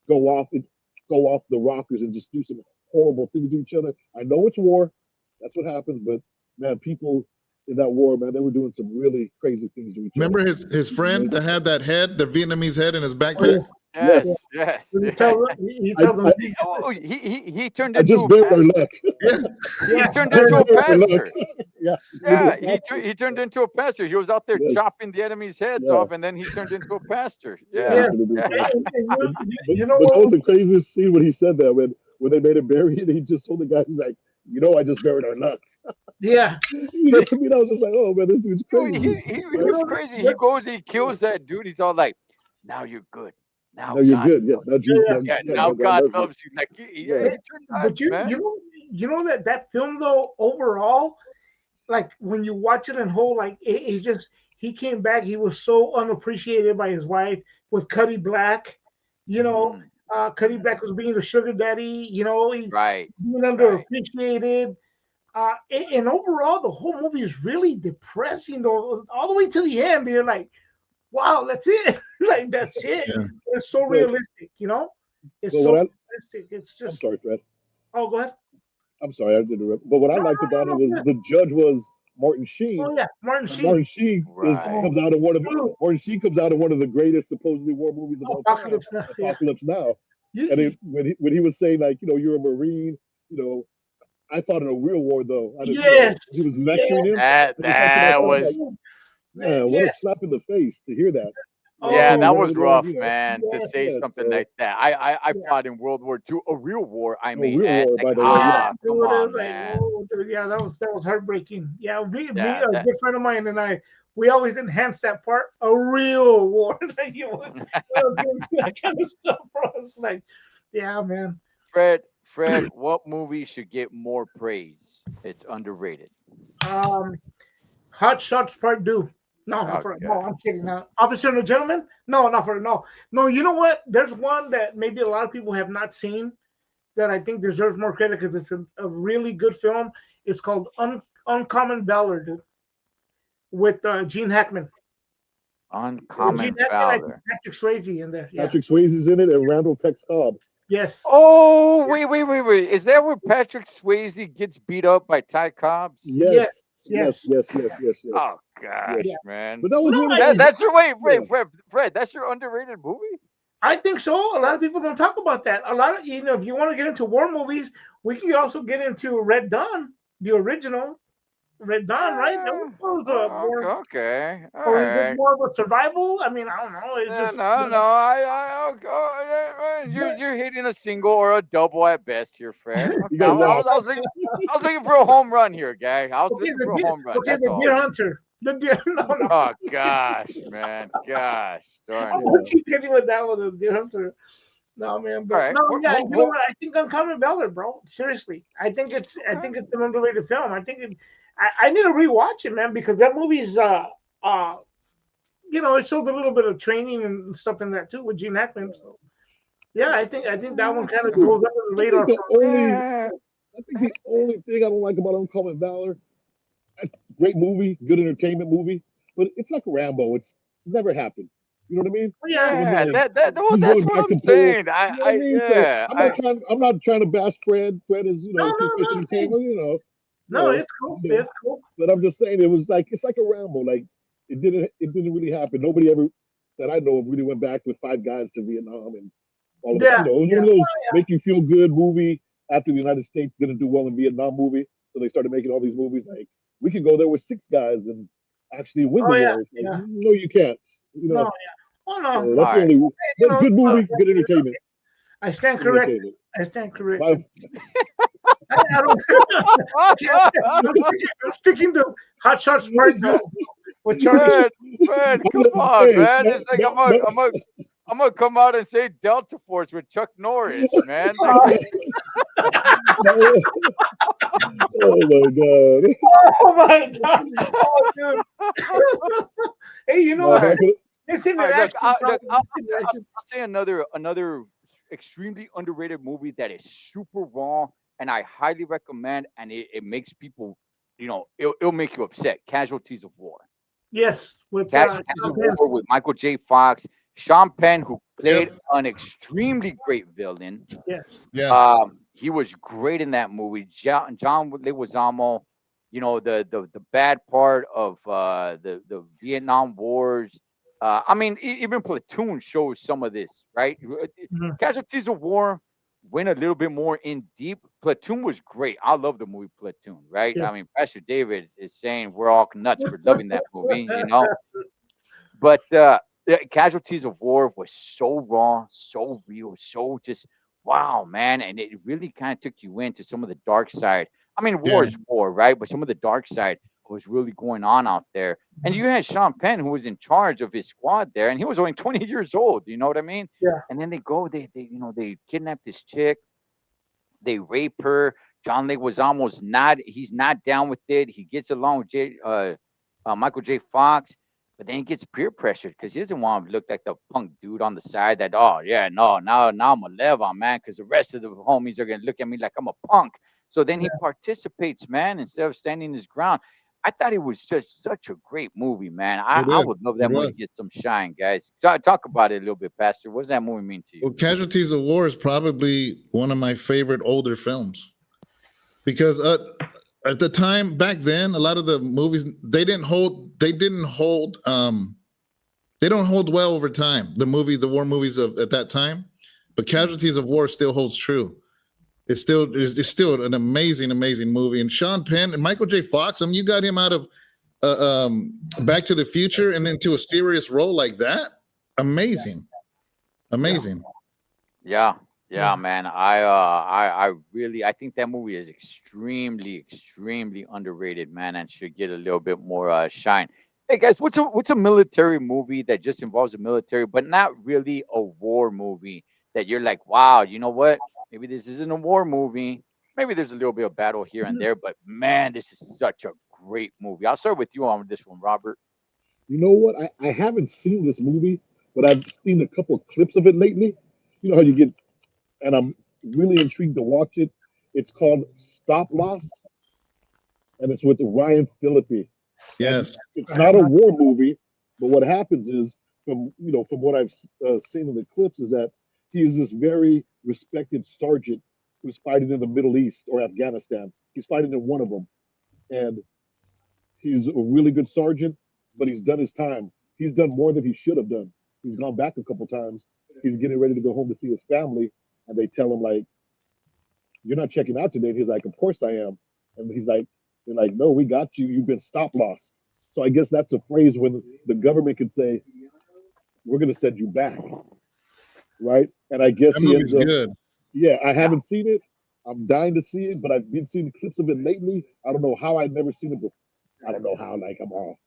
go off and go off the rockers and just do some horrible things to each other. I know it's war, that's what happens, but man, people in that war, man, they were doing some really crazy things to each other. Remember his friend that had that head, the Vietnamese head in his Oh backpack? yeah. Yes, Yeah. yes. He Yeah. tells them. He I, tells them. I, Oh, he turned I into just a buried our pastor. luck. Yeah. He Yeah. turned I into a just buried our luck. pastor. Yeah, Yeah, he he turned into a pastor. He was out there yes, chopping the enemy's heads off, yes, and then he turned into a pastor. yeah, Yeah, Yeah. that's what it is, yeah. man. And But, you know but that what? was the craziest scene when he said that when they made him bury it. He just told the guys, he's like, I just buried our luck. Yeah. You know what I mean? I was just like, oh man, this dude's He, crazy. he You Right? was know. crazy. He Yeah. goes, he kills that dude. He's all like, "Now you're good. Now No, you're God good. Yeah, loves now you. Jesus, Yeah. Yeah, yeah, now now God God loves you. loves you." Like, yeah, Yeah, he turned But nuts, man. you know that film though overall, like when you watch it in whole, like it just he came back. He was so unappreciated by his wife with Cuddy Black. You know, Mm, Cuddy Black was being the sugar daddy. You know, he's right, being right. underappreciated. And overall, the whole movie is really depressing. Though, all the way to the end, you're like, "Wow, that's it! Like that's it." Yeah. It's so but realistic, you know. It's but so what realistic. It's I'm just. sorry, Fred. Oh, go ahead. I'm sorry, I didn't interrupt. But what I No, liked no, about it no, was no. the judge was Martin Sheen, Oh yeah, Martin and Sheen. Martin Sheen Right. Oh, comes out of dude, Martin Sheen comes out of one of the greatest supposedly war movies of all time, Apocalypse Now. Yeah. Apocalypse Now. You, And you- when he was saying like, you're a Marine, you know, I fought in a real war though. I didn't, yes. he was lecturing Yes. him, That and he talked to that myself was like, man, what a Yes. slap in the face to hear that. yeah, After he Oh, that went was over there, rough, man. To yes. say yeah. something So like that. I Yeah. fought in World War II, a real war. I no mean, real war, like by the way. Yeah. Yeah, It come was on, like, man. oh, dude, yeah, that was heartbreaking. Yeah, me, Yeah, a that. good friend of mine and I, we always enhance that part. A real war. Like, get into that kind of stuff, bro. It's like, yeah, man. Fred, what movie should get more praise? It's underrated. Um, Hot Shots Part Two. No, not for Okay. no. I'm kidding. No. Officer and a Gentleman. No, not for no. No, you know what? There's one that maybe a lot of people have not seen that I think deserves more credit because it's a really good film. It's called Uncommon Valor, dude, with Gene Hackman. Gene Uncommon Hackman, I think Valor. Patrick Swayze in there. Yeah. Patrick Swayze's in it, and Randall Tex Cobb. Yes. Oh, wait. Is that where Patrick Swayze gets beat up by Ty Cobbs? Yes. Yes, yes, Yes. yes, yes, yes, yes, Oh gosh, yes. Yeah. man. But that was No, one of That those. that's your Yeah. Fred, that's your underrated movie? I think so. A lot of people don't talk about that. A lot of if you want to get into war movies, we can also get into Red Dawn, the original Red Dawn, right? That Yeah. was Okay, more, okay. All or is it right. more of a survival? I mean, I don't know. It's No, just no. You're hitting a single or a double at best here, Fred. You Okay, guys laugh. I was looking for a home run here, guy. I was okay. looking for a home run. Okay, That's the all. Deer Hunter, the deer. No, no. Oh gosh, man. Gosh, darn I'm it. gonna keep hitting with that one, the Deer Hunter. No, man, All but right. no, yeah, you know what? I think Uncommon Valor, bro. Seriously, I Okay. think it's an underrated film. I need to rewatch it, man, because that movie's uh it showed a little bit of training and stuff in that too with Gene Hackman. So yeah, I think that one kind of Okay. goes under the I think radar. the only, Yeah. I think the only thing I don't like about Uncommon Valor, great movie, good entertainment movie, but it's like Rambo. It's never happened. You know what I mean? Yeah, It wasn't Yeah, like well, he's that's going what back I'm to pull. saying. You know what I mean? So Yeah, I'm not trying to bash Fred. Fred is, no, Two no, Fish no, Entertainment. no, You it's cool, know. it's cool. But I'm just saying it's like a Rambo. Like it didn't really happen. Nobody ever that I know of really went back with five guys to Vietnam and all of it. Yeah, It was yeah, one of those make you feel good movie after the United States didn't do well in Vietnam movie. So they started making all these movies like we could go there with six guys and actually win the oh yeah, war. It's like, yeah, no, you can't. no, yeah, oh no, So no, that's all the right. only but good look, movie, good entertainment. I stand Good corrected. entertainment. I stand corrected. My, I don't. Okay, I'm sticking to Hot Shots Part Two. with Charlie. Fred, come on, Hey, man. no, It's like no, no. I'm gonna come out and say Delta Force with Chuck Norris, man. Like, Uh, No. Oh my God. oh my god! Oh, dude. Hey, you know No, all what? if I right, could, It's in all an right. Look, action, bro. I'll, It's in say, an I'll, action. I'll say another extremely underrated movie that is super raw, and I highly recommend, and it makes people, it'll make you upset. Casualties of War. Yes, with Casualties Sean of Penn. War with Michael J. Fox, Sean Penn, who played Yep. an extremely great villain. Yes. Yeah. He was great in that movie. John Leguizamo, the bad part of the Vietnam Wars. I mean, even Platoon shows some of this, right? Mhm. Casualties of War went a little bit more in deep. Platoon was great. I love the movie Platoon, right? Yeah. I mean, Pastor David is saying we're all nuts for loving that movie. But the Casualties of War was so raw, so real, so just wow, man, and it really kind of took you into some of the dark side. I mean, war Yeah. is war, right? But some of the dark side was really going on out there. And you had Sean Penn, who was in charge of his squad there, and he was only 20 years old. You know what I mean? Yeah. And then they kidnap this chick, they rape her. John Leguizamo's not. He's not down with it. He gets along with Michael J. Fox, but then he gets peer pressured because he doesn't want to look like the punk dude on the side. That oh yeah, no, now I'm a level man because the rest of the homies are gonna look at me like I'm a punk. So then he Yeah. participates, man, instead of standing his ground. I thought it was just such a great movie, man. I, It I is. would love It that movie to was. get some shine, guys. Talk about it a little bit, Pastor. What does that movie mean to you? Well, Casualties of War is probably one of my favorite older films because at the time back then, a lot of the movies they don't hold well over time. The war movies of at that time, but Casualties of War still holds true. It's still an amazing movie. And Sean Penn and Michael J. Fox. I mean, you got him out of Back to the Future and into a serious role like that. Amazing, Yeah. amazing. Yeah, Yeah. yeah, man. I really I think that movie is extremely underrated, man, and should get a little bit more shine. Hey guys, what's a military movie that just involves the military, but not really a war movie that you're like, wow, you know what? Maybe this isn't a war movie. Maybe there's a little bit of battle here and there, but man, this is such a great movie. I'll start with you on this one, Robert. you know what? I haven't seen this movie, but I've seen a couple of clips of it lately. You know how you get, and I'm really intrigued to watch it. It's called Stop Loss, and it's with Ryan Phillippe. And Yes. it's I have not a not. war movie, but what happens is, from what I've seen in the clips, is that he is this very respected sergeant who's fighting in the Middle East or Afghanistan. He's fighting in one of them, and he's a really good sergeant, but he's done his time. He's done more than he should have done. He's gone back a couple times. He's getting ready to go home to see his family, and they tell him like, "You're not checking out today." And he's like, "Of course I am." And he's like, "They're like, no, we got you. You've been stop lost." So I guess that's a phrase when the government can say, "We're going to send you back," right? And I guess That he movie's ends up. good. Yeah, I Yeah. haven't seen it. I'm dying to see it, but I've been seeing clips of it lately. I don't know how I've never seen it before. I don't know how, like I'm all,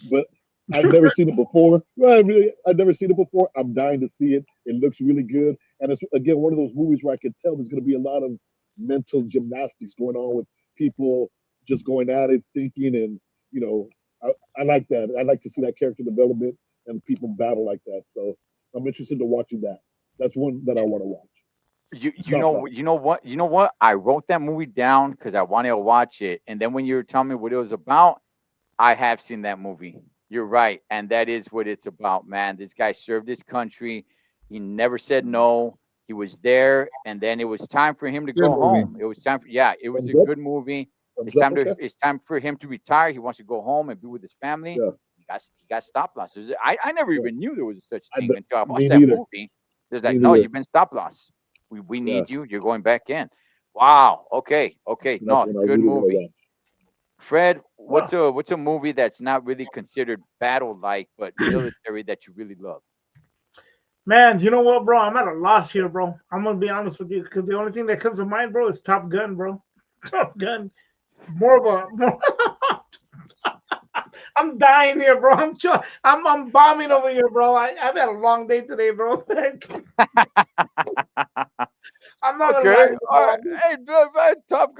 but I've never seen it before. Well, I've never seen it before. I'm dying to see it. It looks really good, and it's again one of those movies where I can tell there's going to be a lot of mental gymnastics going on with people just going at it, thinking, and you know, I like that. I like to see that character development and people battle like that. So I'm interested in watching that. That's one that I want to watch. You you Stop know loss. you know what you know what I wrote that movie down because I wanted to watch it, and then when you were telling me what it was about, I have seen that movie. You're right, and that is what it's about, man. This guy served his country. He never said no. He was there, and then it was time for him to Good go movie. home. It was time for yeah, it was Thumbs a up. good movie. Thumbs up. Okay. It's time for him to retire. He wants to go home and be with his family. Yeah. He got stop losses. I never Yeah. even knew there was a such thing until I watched Me that neither. movie. There's Me like, no, neither. you've been stop loss. We Yeah. need you. You're going back in. Wow. Okay. So that's No, one I good really want to movie. watch. Fred, Well, what's a movie that's not really considered battle like but military that you really love? man, you know what, bro? I'm at a loss here, bro. I'm gonna be honest with you because the only thing that comes to mind, bro, is Top Gun, bro. Top Gun. More of a. More, I'm dying here, bro. I'm bombing over here, bro. I've had a long day today, bro. I'm not gonna lie Okay. to you, All bro. right. Hey, man, Top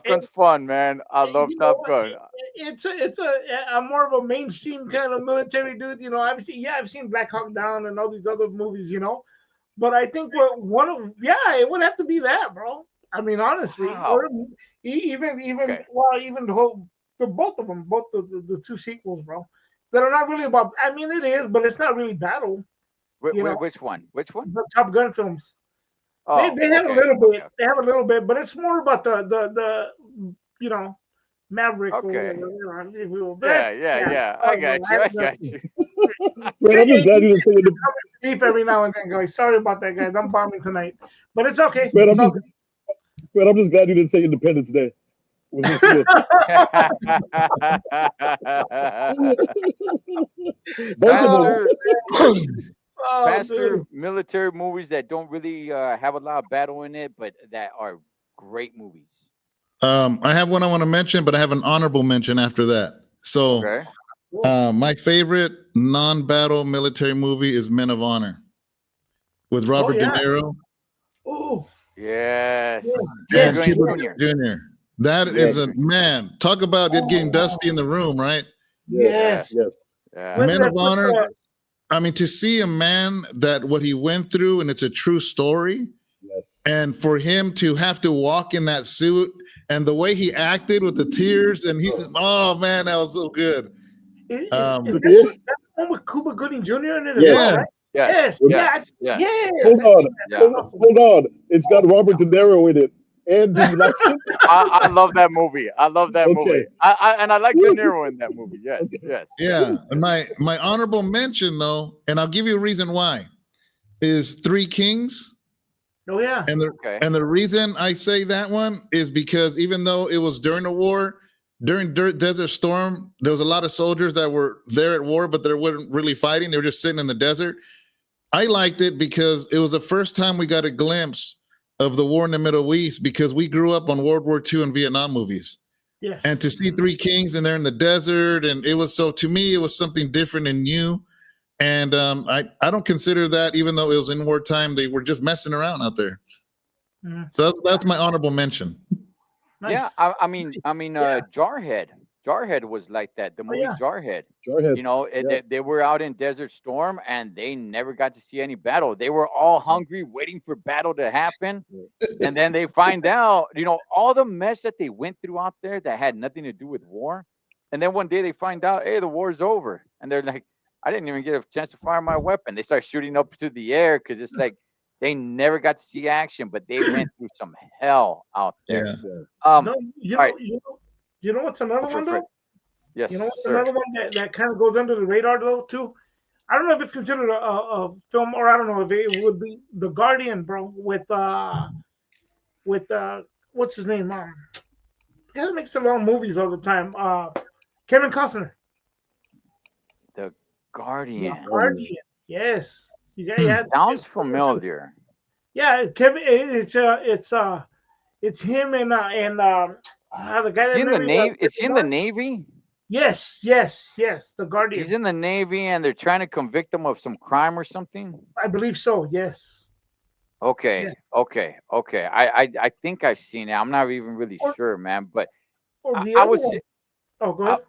It, Gun's fun, man. I love you know Top what? Gun. It's a I'm more of a mainstream kind of military dude. I've seen Black Hawk Down and all these other movies. But I think what one of it would have to be that, bro. I mean, honestly, or Wow. even Okay. well, even the both of them, both the two sequels, bro, that are not really about. I mean, it is, but it's not really battle. Which one? Which one? The Top Gun films. They Oh, they have a okay. little Okay. bit. They have a little bit, but it's more about the you know Maverick or Okay. whatever. If we were Yeah, back, yeah, yeah. yeah. I Oh, no, got you. I got you. Fred, I'm just glad you didn't say beef every now and then, guys. Sorry about that, guys. I'm bombing tonight, but it's okay. Fred, It's I'm all just Fred, I'm just glad you didn't say Independence Day with Will Smith. Both of them. Faster, Oh, faster dude. military movies that don't really have a lot of battle in it, but that are great movies. I have one I want to mention, but I have an honorable mention after that. So, Okay. my favorite non-battle military movie is Men of Honor with Oh Robert De yeah. Niro Oh Yes. Cuba and yes. Gooding Cuba Yes. Jr. Gooding Jr. That Cuba is Yes, Gooding a Jr. man. Talk about it getting Oh dusty in the room, right? yes, Yeah. yes. yes. Yeah. Whether Men of that's with Honor. I mean, to see a man that what he went through, and it's a true story, Yes. and for him to have to walk in that suit and the way he acted with the tears, and he said, "Oh man, that was so good." is Look that here. the one with Cuba Gooding Jr. in it as well, Yes. Yeah, right? Yes. Yes. Yeah. Yes. Yes. Yes. Hold I've on. seen that. Yeah. That's Hold, awesome. hold on. It's got Robert De Niro in it. And do you like it? I love that movie. I love that movie. Okay. And I like De Niro in that movie. Yes. Okay. Yes. yeah. And my honorable mention though, and I'll give you a reason why, is Three Kings. Oh yeah. And the Okay. and the reason I say that one is because even though it was during the war, during Desert Storm, there was a lot of soldiers that were there at war, but they weren't really fighting. They were just sitting in the desert. I liked it because it was the first time we got a glimpse of the war in the Middle East because we grew up on World War II and Vietnam movies. And to Yes. see Three Kings and they're in the desert, and it was so to me, it was something different and new. And I don't consider that, even though it was in wartime, they were just messing around out there. Mhm. So that's my honorable mention. Yeah. Nice. Yeah. Jarhead. Jarhead was like that. The Oh movie yeah. Jarhead. Jarhead. You know, Yeah. they were out in Desert Storm and they never got to see any battle. They were all hungry, waiting for battle to happen. And then they find out, all the mess that they went through out there that had nothing to do with war. And then one day they find out, hey, the war's over. And they're like, I didn't even get a chance to fire my weapon. They start shooting up to the air because it's like they never got to see action, but they went through some hell out there. Yeah. Yeah. Um, No, all right, you know what's another one Fred. though? Yes, You know what's sir. another one that kind of goes under the radar though too? I don't know if it's considered a film, or I don't know if it would be The Guardian, bro, with what's his name? The guy that makes the long movies all the time. Kevin Costner. The The Guardian. Guardian. Yes. You Hmm. had Sounds familiar. yeah, Kevin. It's him and the guy Is he that in the married Navy? Is he Christy in the Martin. Navy? Yes, yes, yes. The He's Guardian. in the Navy and they're trying to convict him of some crime or something. I believe so. Yes, Okay, yes. okay, okay. I think I've seen it. I'm not even really Or sure, man. But or I, the I other would say, one. Oh, go I, ahead.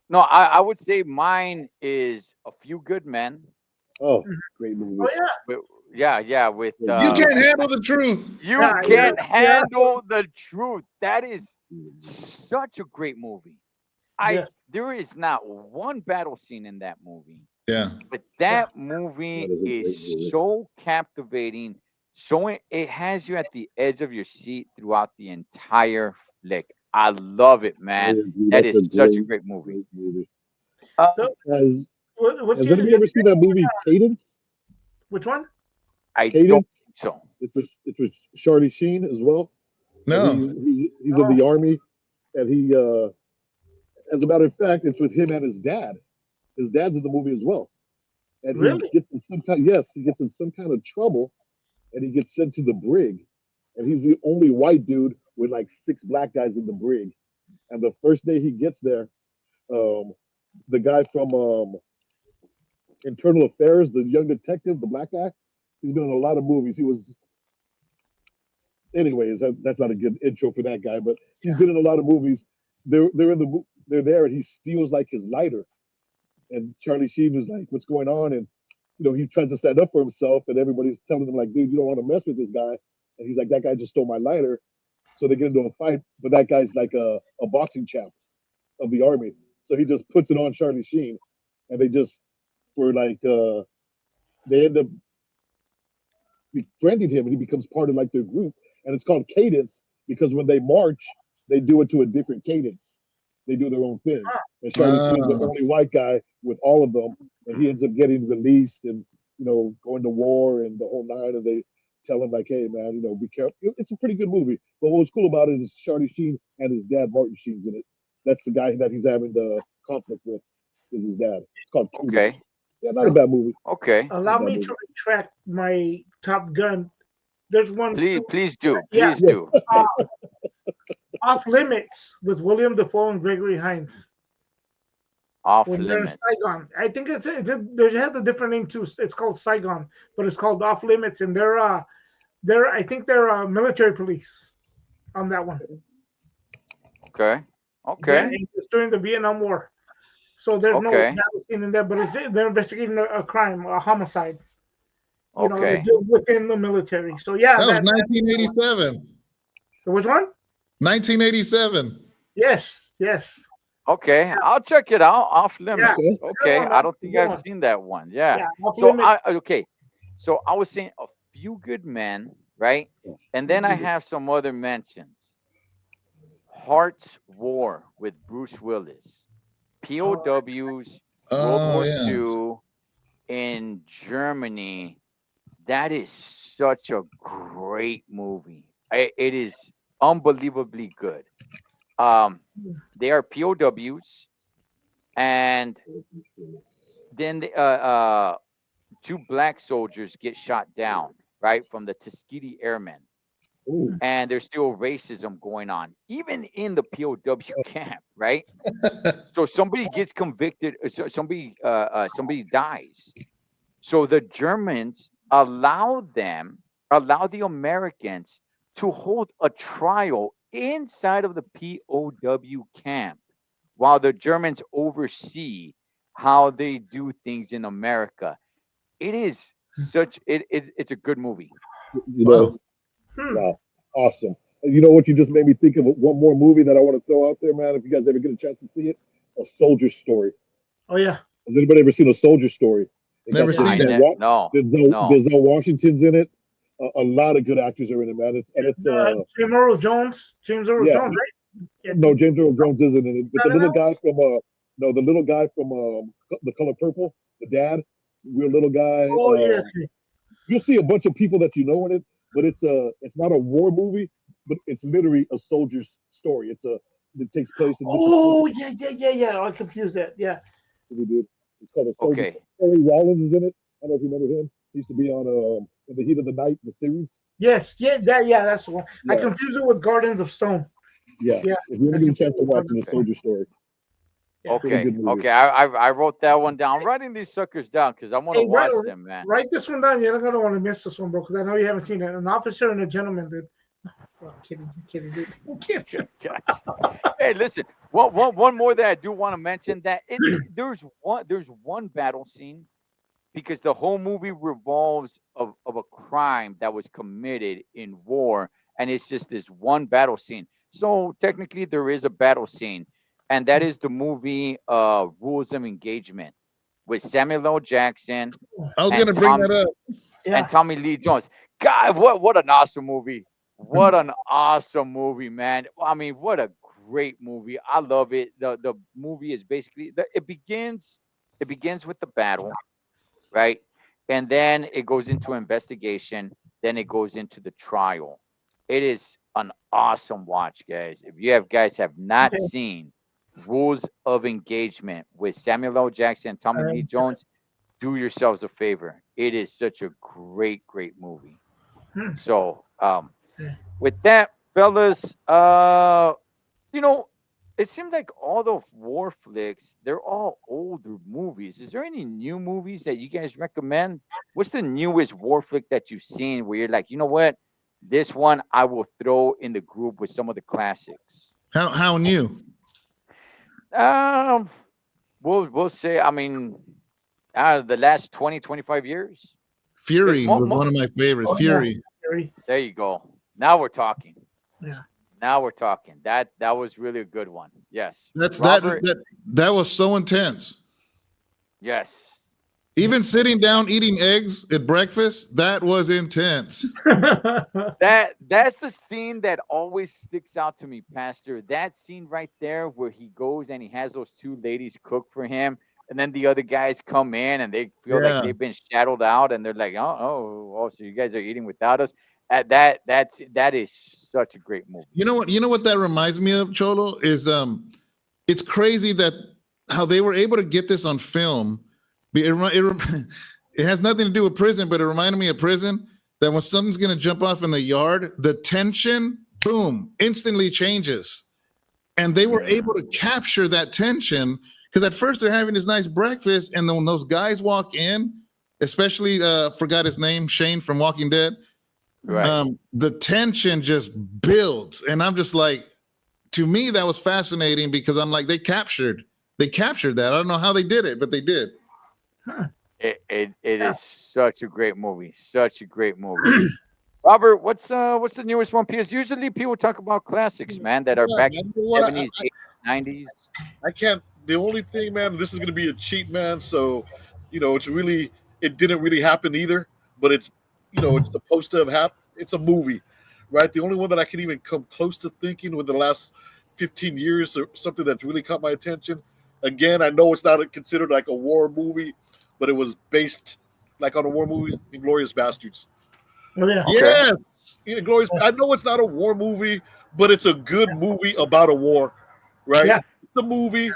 no, I would say mine is A Few Good Men. Oh, Mhm. great Oh movie. yeah, With, yeah, yeah. With Great You movie. can't handle the truth. You yeah, yeah, Can't yeah, Handle the Truth. That is such a great movie. yeah, There is not one battle scene in that movie. Yeah. But yeah. that That movie is a is great movie. so captivating. So it has you at the edge of your seat throughout the entire flick. I love it, I man. agree. That That's is a such a great, great movie. great movie. The, Um, Has what's Has the other? anybody ever seen that movie Cadence? Which one? I don't Cadence. think so. It's with Charlie Sheen as well, and No. he's in Oh, the army, and as a matter of fact, it's with him and his dad. His dad's in the movie as well, and really? he gets in some kind of trouble, and he gets sent to the brig, and he's the only white dude with like six black guys in the brig. And the first day he gets there, Um, the guy from Internal Affairs, the young detective, the black guy. He's been in a lot of movies. He was, anyways. That's not a good intro for that guy, but he's been in a lot of movies. They're there, and he steals like his lighter, and Charlie Sheen is like, "What's going on?" And he tries to stand up for himself, and everybody's telling him like, "Dude, you don't want to mess with this guy." And he's like, "That guy just stole my lighter." So they get into a fight, but that guy's like a boxing champ of the army. So he just puts it on Charlie Sheen, and they just were like, they end up befriending him, and he becomes part of like their group. And it's called Cadence because when they march, they do it to a different cadence. They do their own thing. And Charlie Sheen's the Ah, only white guy with all of them, and he ends up getting released and going to war and the whole nine. And they tell him like, "Hey, man, be careful." It's a pretty good movie. But what was cool about it is Charlie Sheen and his dad Martin Sheen's in it. That's the guy that he's having the conflict with. Is his dad? It's called Cadence. Okay. Yeah, not a bad movie. Okay. Not a Allow bad me movie. to retract my Top Gun. There's one, Please do. yeah, Please do. uh, Please. Off Limits with William Dafoe and Gregory Hines Off when they're in limits. Saigon. I think they have a different name too. It's called Saigon, but it's called Off Limits, and they're I think they're military police on that one. Okay. Yeah, Okay. and it's during the Vietnam War. So there's no Okay. battle scene in there, but they're investigating a crime, a homicide. That Okay. deals within the military. So yeah, that was that 1987. which one? 1987. Yes, yes, Okay. I'll check it out. Off yeah. limits. Okay. Good Okay. one, I man. don't think Good I've one. seen that one. Yeah. Yeah, Off So I Limits. okay. So I was saying A Few Good Men, right? And then I have some other mentions. Heart's War with Bruce Willis. Oh, POWs, World Oh War yeah. II in Germany. That is such a great movie. It is unbelievably good. Um, they are POWs, and then two black soldiers get shot down, right, from the Tuskegee Airmen. Ooh. And there's still racism going on, even in the POW camp, right? So somebody gets convicted, somebody dies. So the Germans allow the Americans to hold a trial inside of the POW camp while the Germans oversee how they do things in America. It is it's a good movie. You know, Wow. hmm. wow, awesome. You know what? You just made me think of one more movie that I want to throw out there, man. If you guys ever get a chance to see it, A Soldier Story. Oh yeah, Has anybody ever seen A Soldier Story? It got Never yeah. seen it. No, no. Denzel Washington's in it. A lot of good actors are in it, man. It's James Earl yeah. Jones, right? Yeah, No, James Earl Jones isn't in it, but not the in little that guy from no, the little guy from The Color Purple, the dad, real little guy. one? Oh yeah, okay. You'll see a bunch of people that you know in it, but it's not a war movie, but it's literally a soldier's story. It takes place in Oh Mississippi. yeah. I confused that. Yeah. Dude. It's called A Soldier. Okay. Terry Rollins is in it. I don't know if you remember him. He used to be on In the Heat of the Night, the series. Yes. That's the one. I Yeah, confused it with Gardens of Stone. yeah. Yeah. If you I ever get a confused chance it to with watch Gardens it, of A Okay. Stone. Soldier Story. Yeah. Pretty Okay. good movie. Okay. I wrote that one down. Writing these suckers down because I want to Hey, watch them, man. write this one down. You're not gonna want to miss this one, bro, because I know you haven't seen it. An officer and a gentleman, dude. No, I'm kidding, dude. I'm kidding. Good gosh. Hey, listen. One more that I do want to mention that there's one battle scene because the whole movie revolves of a crime that was committed in war, and it's just this one battle scene. So technically, there is a battle scene, and that is the movie Rules of Engagement with Samuel L. Jackson I was and gonna bring that Tom up. and Yeah. Tommy Lee Jones. God, what an awesome movie! What an awesome movie, man! I mean, what a great movie! I love it. The movie is basically it begins with the battle, right? And then it goes into investigation. Then it goes into the trial. It is an awesome watch, guys. If you guys have not Okay. seen Rules of Engagement with Samuel L. Jackson and Tommy Lee Uh, Jones, do yourselves a favor. It is such a great movie. hmm. So, Yeah. with that, fellas, you know, it seems like all the war flicks, they're all older movies. Is there any new movies that you guys recommend? What's the newest war flick that you've seen where you're like, you know what? This one I will throw in the group with some of the classics. How new? Um, we'll say, I mean, out of the last 20, 25 years. Because Fury was one of my favorites. Oh, yeah. Fury. Very. there you go. Now we're talking. Yeah. Now we're talking. That was really a good one. Yes. That's Robert, that was so intense. yes. Even sitting down eating eggs at breakfast, that was intense. That's the scene that always sticks out to me, Pastor. That scene right there where he goes and he has those two ladies cook for him, and then the other guys come in and they feel like Yeah. they've been shadowed out, and they're like, oh, so you guys are eating without us. That is such a great movie. You know what that reminds me of, Cholo, is it's crazy that how they were able to get this on film. It has nothing to do with prison, but it reminded me of prison, that when something's going to jump off in the yard, the tension, boom, instantly changes. And they were able to capture that tension because at first they're having this nice breakfast, and then when those guys walk in, especially forgot his name, Shane from Walking Dead, Right. the tension just builds. And I'm just like, to me, that was fascinating because I'm like, they captured that. I don't know how they did it, but they did. It is such a great movie. Such a great movie. Robert, what's the newest one? Because usually people talk about classics, man, that are Yeah, back man, in you know the what? 70s, 80s, 90s. I can't. The only thing, man, this is going to be a cheat, man. So, it's really, it didn't really happen either, but it's supposed to have happened. It's a movie, right? The only one that I can even come close to thinking within the last 15 years or something that's really caught my attention. Again, I know it's not considered like a war movie, but it was based like on a war movie, Inglorious Bastards. Oh, yeah. Okay. Yes. Inglorious. I know it's not a war movie, but it's a good movie about a war, right? Yeah. It's a movie.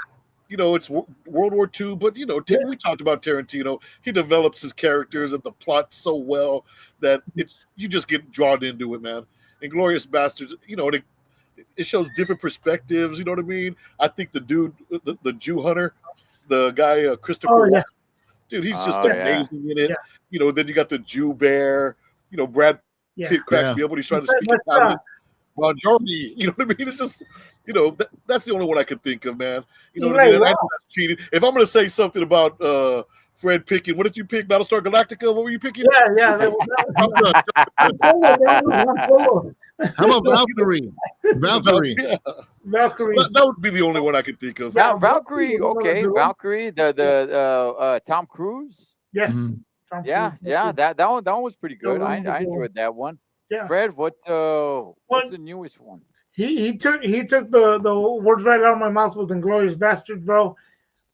It's World War II, but we talked about Tarantino. He develops his characters and the plot so well that you just get drawn into it, man. Inglorious Bastards, it shows different perspectives. You know what I mean? I think the dude, the Jew hunter, the guy Christopher Oh, yeah. Walken, dude, he's just Oh yeah. amazing in it. Yeah. Then you got the Jew bear. Brad Yeah. Pitt cracks Yeah. me up when he's trying to speak But, Italian. Bon Jovi, you know what I mean? It's just, that's the only one I could think of, man. You know what I Eli mean? And I know Roth. that's cheating. If I'm going to say something about Fred picking, what did you pick? Battlestar Galactica? What were you picking? Yeah. I'm done. How about Valkyrie? Valkyrie. Yeah. Valkyrie. That would be the only one I could think of. Yeah. Valkyrie, okay. Valkyrie. Valkyrie, the Tom Cruise. Yes. Mhm. Tom Yeah, Cruise. yeah. That one was pretty good. one I was good. enjoyed that one. Yeah. Fred, what's the newest one? He took the words right out of my mouth with Inglorious Bastards, bro.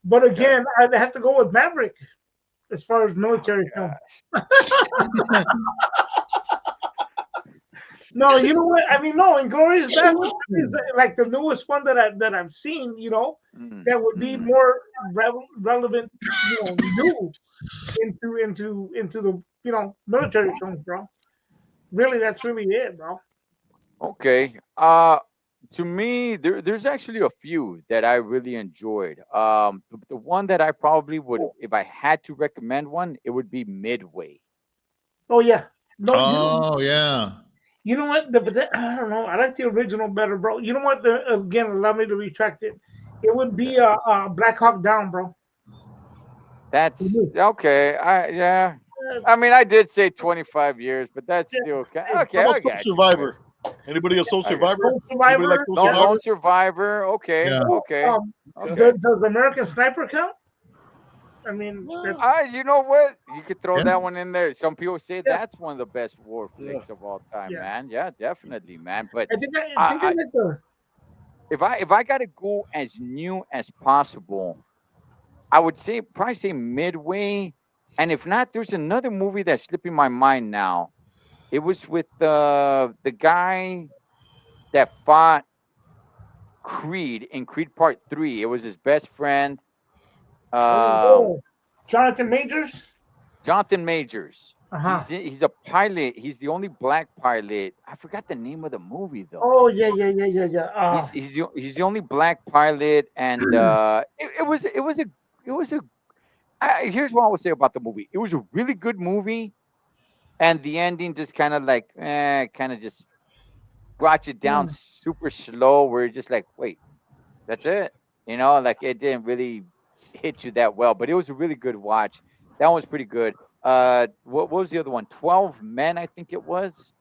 But again, I'd have to go with Maverick as far as military film. No, you know what? I mean, no, Inglorious Bastards is like the newest one that I've seen. That would be more relevant, new into the military films, bro. Really, that's really it, bro. Okay. To me, there's actually a few that I really enjoyed. The one that I probably would, if I had to recommend one, it would be Midway. Oh yeah, no, Oh yeah. you know what? I don't know. I like the original better, bro. You know what? Again, allow me to retract it. It would be Black Hawk Down, bro. That's okay. Yeah. I mean, I did say 25 years, but that's still okay. Okay, How I about Soul got you. Survivor? Anybody else Soul I got Survivor? Soul Survivor? Anybody like Soul No, Survivor? Lone Survivor. Okay, Yeah. okay. Okay. Does American Sniper count? I mean, You know what? You could throw Yeah. that one in there. Some people say Yeah. that's one of the best war flicks of all time, Yeah. man. Yeah, definitely, man. But I think I like the. if I gotta go as new as possible, I would probably say Midway. And if not, there's another movie that's slipping my mind now. It was with the guy that fought Creed in Creed Part 3. It was his best friend, Jonathan Majors. Jonathan Majors. Uh-huh. He's a pilot. He's the only black pilot. I forgot the name of the movie though. Oh yeah, yeah, yeah, yeah, yeah. He's the only black pilot, and it was a. Here's what I would say about the movie. It was a really good movie, and the ending just kind of like, kind of just brought you down Mm. super slow. Where you're just like, wait, that's it. Like it didn't really hit you that well, but it was a really good watch. That one was pretty good. What was the other one? 12 Men, I think it was,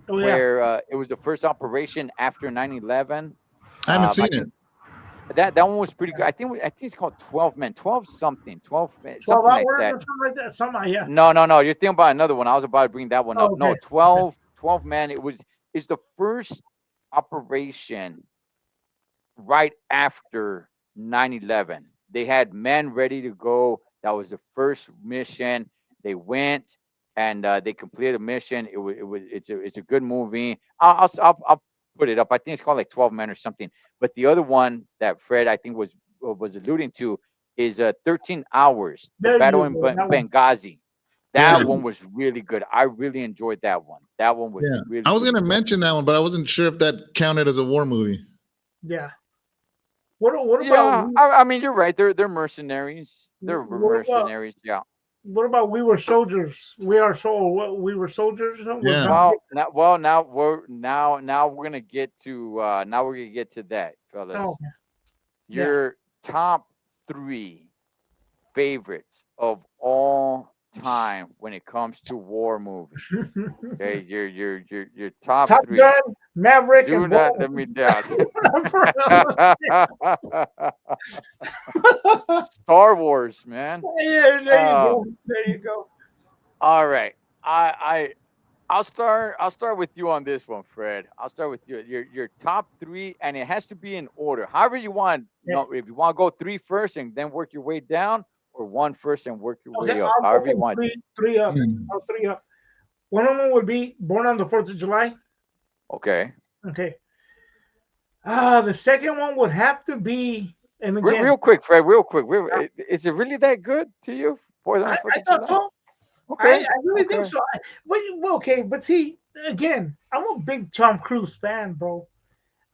Oh yeah. where it was the first operation after 9/11. I haven't I seen it. think that one was pretty good. I think it's called 12 Men, 12 something, 12 Men, 12 something like hours that. or something like that. Something, yeah. No, no, no. You're thinking about another one. I was about to bring that one up. Oh, No, okay. Okay. 12 Men. It's the first operation right after 9/11. They had men ready to go. That was the first mission. They went and they completed the mission. It's a good movie. I'll put it up. I think it's called like 12 Men or something. But the other one that Fred I think was alluding to is 13 Hours, the There battle you in go. That one. Benghazi. That Yeah, one was really good. I really enjoyed that one. That one was yeah. I really, was really gonna good. mention that one, but I wasn't sure if that counted as a war movie. Yeah. What about Yeah, I mean you're right. They're mercenaries. They're what about mercenaries. Yeah. we were soldiers? We are we were soldiers with Yeah. Mel Now we're gonna get to that, Oh, fellas. okay. Yeah. Your top three favorites of all time when it comes to war movies. Okay, your top Top three. Gun, Maverick, Do and not let me down. Star Wars, man. Yeah, there you Uh, go. There you go. all right. I I'll start with you on this one, Fred. I'll start with you. Your top three, and it has to be in order. However you want. Yeah. If you want to go three first and then work your way down, or one first and work your Okay, way up. I'll go However you from want to do three up. Hmm. I'll three up. One of them would be Born on the 4th of July. it. Okay. Okay. The second one would have to be, and again, Real quick, Fred. Real quick. Is it really that good to you? Fourth on I, the Fourth I of thought July. so. Okay. I really think Okay. so. Well, okay, but see, again, I'm a big Tom Cruise fan, bro.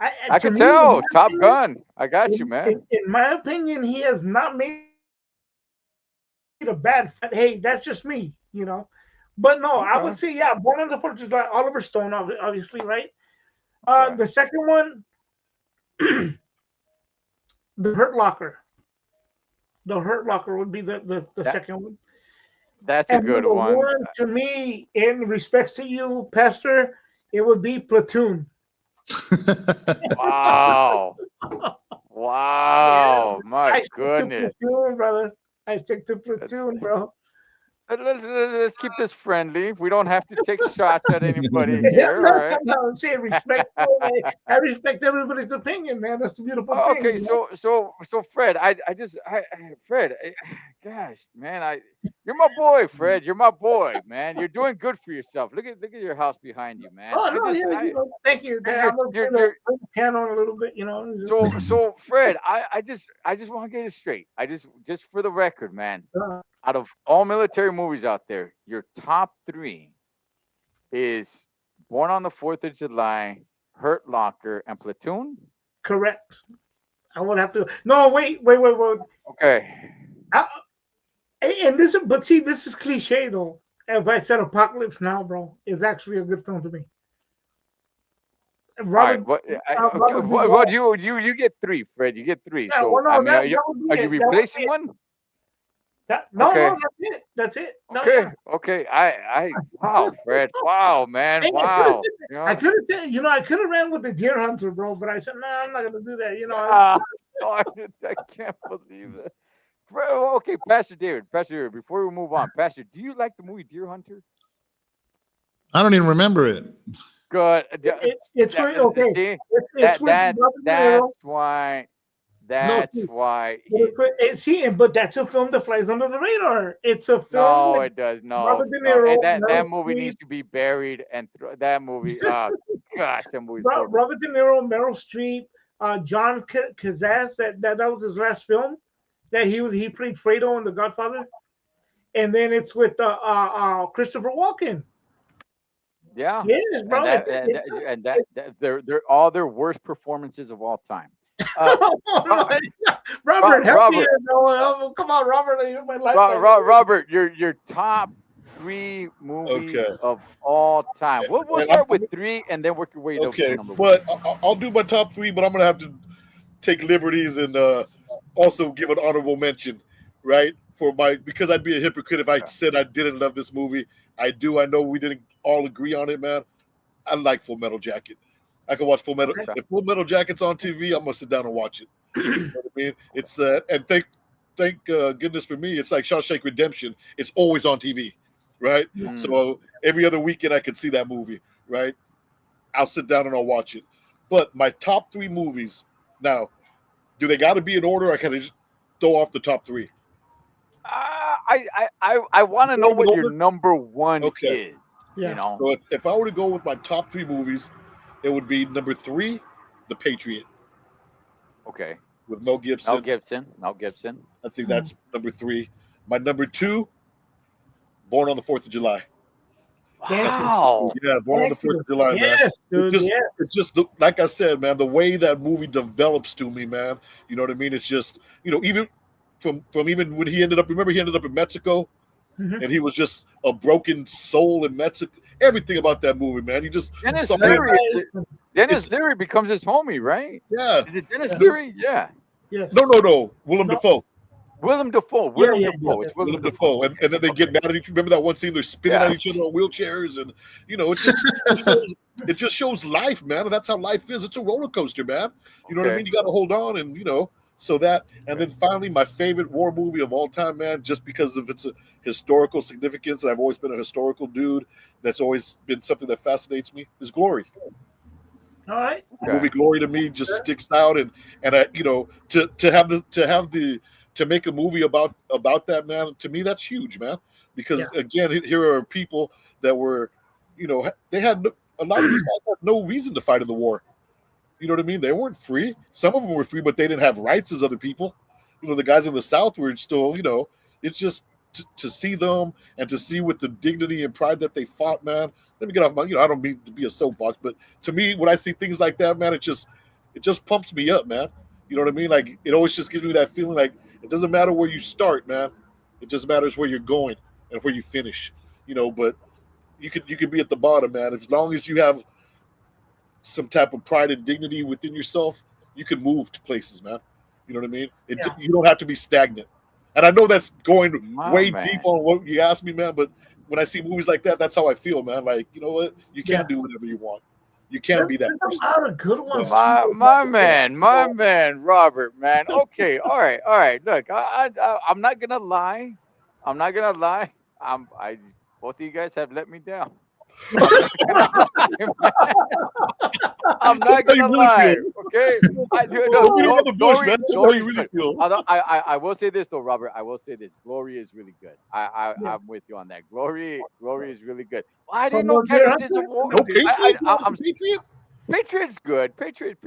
I To could me, in tell. my Top opinion, Gun. I got you, man. in my opinion, he has not made a bad film. Hey, that's just me. But no, I would say, Okay. yeah, Born on the 4th of July, Oliver Stone, obviously, right? Okay. The second one, The Hurt Locker. The Hurt Locker would be the That second one. that's a And good number one. one, to me, in respects to you, Pastor, it would be Platoon. Wow. Yeah, Wow. My I stick to goodness. Platoon, brother. I stick to Let's Platoon, bro. let's keep this friendly. We don't have to take shots at anybody Yeah, here. All no, right. no, I'm saying respectful. I respect everybody's opinion, man. That's the beautiful thing. Okay, so Fred, Fred, gosh, man, you're my boy, Fred. You're my boy, man. You're doing good for yourself. Look at your house behind you, man. Oh no, yeah, thank you. You're I'm gonna you're bring the piano on a little bit, so Fred, I just want to get it straight. Just for the record, man. Uh, Out of all military movies out there, your top three is Born on the Fourth of July, Hurt Locker, and Platoon. correct. I would have to. No, wait. Okay. I, and this, but see, this is cliche though. If I said Apocalypse Now, bro, it's actually a good film to me. All right. Robert, Okay, Robert what Duvall. you get three, Fred? You get three. Yeah, So well, I no, mean, that would are be you it. That would be replacing it. one? No, Okay. that's it. That's it. No, Okay. yeah. Okay. Wow, Fred. Wow, man. Hey, Wow. I could have said, I could have ran with the Deer Hunter, bro, but I said, no, I'm not gonna do that. Ah, I can't believe it. Fred, okay, Pastor David. Before we move on, Pastor, do you like the movie Deer Hunter? I don't even remember it. Good. it's with okay. See, It's with Robert De Niro. why. No, That's see, why but he. but that's a film that flies under the radar. It's a film No, with it does. No, Robert De no. And Niro, that Meryl movie Streep, needs to be buried. And that movie. Gosh, that movie's horrible. Robert De Niro, Meryl Streep, John Kazaz. That was his last film. That he played Fredo in The Godfather. and then it's with Christopher Walken. Yeah, Yes, and bro. that they're all their worst performances of all time. Oh, Ro- no, Robert, help me Robert, here. No, come on, Robert. You're my lifeline. Robert, your top three movies Okay. of all time. We'll And start with three, and then work your way to okay, number one. but I'll do my top three, but I'm gonna have to take liberties and also give an honorable mention, right? For my because I'd be a hypocrite if I Okay. said I didn't love this movie. I do. I know we didn't all agree on it, man. I like Full Metal Jacket. I can watch Full Metal. Okay. If Full Metal Jacket's on TV, I'm gonna sit down and watch it. You know what I mean? It's and thank goodness for me, it's like Shawshank Redemption. It's always on TV, right? Mm. So every other weekend I can see that movie, right? I'll sit down and I'll watch it. But my top three movies now, do they got to be in order? Or can I just throw off the top three? I want to know Going with what your order? number one Okay. is. Yeah. You know, So if I were to go with my top three movies, it would be number three, The Patriot okay. with Mel Gibson. Mel Gibson. I think that's number three. My number two, Born on the 4th of July. Wow. Yeah, Born on the 4th of July, man. Yes, dude. It's just like I said, man. The way that movie develops to me, man. You know what I mean? It's just even from even when he ended up. Remember, he ended up in Mexico, Mhm. and he was just a broken soul in Mexico. Everything about that movie, man. You just Dennis saw Leary. it. Dennis Leary becomes his homie, right? Yeah. Is it Dennis Yeah. Leary? Yeah. Yes. No. Willem Dafoe. Willem Dafoe. Yeah, Willem yeah, Dafoe. yeah. It's Willem Willem Dafoe. Dafoe. And then they get mad at each. Remember that one scene? They're spinning Yeah. at each other on wheelchairs, and it just shows life, man. And that's how life is. It's a roller coaster, man. You know what I Okay. mean? You got to hold on, and so that. And then finally, my favorite war movie of all time, man, just because of its historical significance, and I've always been a historical dude. That's always been something that fascinates me. Is Glory. All right. The movie Glory to me just sticks out, and I to make a movie about that, man, to me that's huge, man, because again, here are people that were, they had a lot of these guys had no reason to fight in the war. You know what I mean? They weren't free. Some of them were free, but they didn't have rights as other people. The guys in the South were still, it's just to see them and to see with the dignity and pride that they fought, man. Let me get off my, I don't mean to be a soapbox, but to me, when I see things like that, man, it just pumps me up, man. You know what I mean? Like, it always just gives me that feeling like it doesn't matter where you start, man. It just matters where you're going and where you finish. But you could be at the bottom, man. As long as you have some type of pride and dignity within yourself, you can move to places, man. You know what I mean? You don't have to be stagnant. And I know that's going way deep on what you asked me, man, but when I see movies like that, that's how I feel, man. Like, you know what? You can't do whatever you want. You can't be that person. A lot of good ones. My man, Robert, man. Okay, all right. Look, I'm not gonna lie. Both of you guys have let me down. I'm not gonna lie. Okay, I do. I will say this though, Robert. I will say this. Glory is really good. I'm with you on that. Glory is really good. Well, I didn't know Canada's a war. No Patriot. I'm Patriot. Patriot's good. Patriot's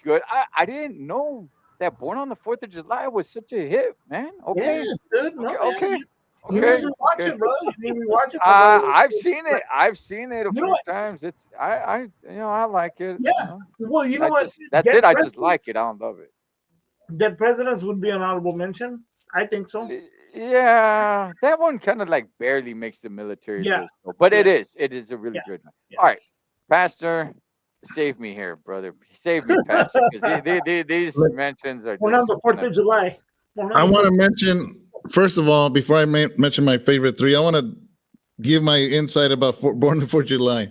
good. I didn't know that Born on the 4th of July was such a hit, man. Okay. Yes, dude. No, Okay. You need to watch it, bro. You need to watch it. I've seen it. I've seen it a few times. It's I like it. Yeah. Well, you know what? That's it. I just like it. I don't love it. Dead Presidents would be an honorable mention. I think so. Yeah, that one kind of like barely makes the military list, though, but it is a really good one. All right, Pastor, save me here, brother. Save me, Pastor, because these mentions are. We're on the 4th of July. I want to mention. First of all, before I mention my favorite three, I want to give my insight about Born on the 4th of July.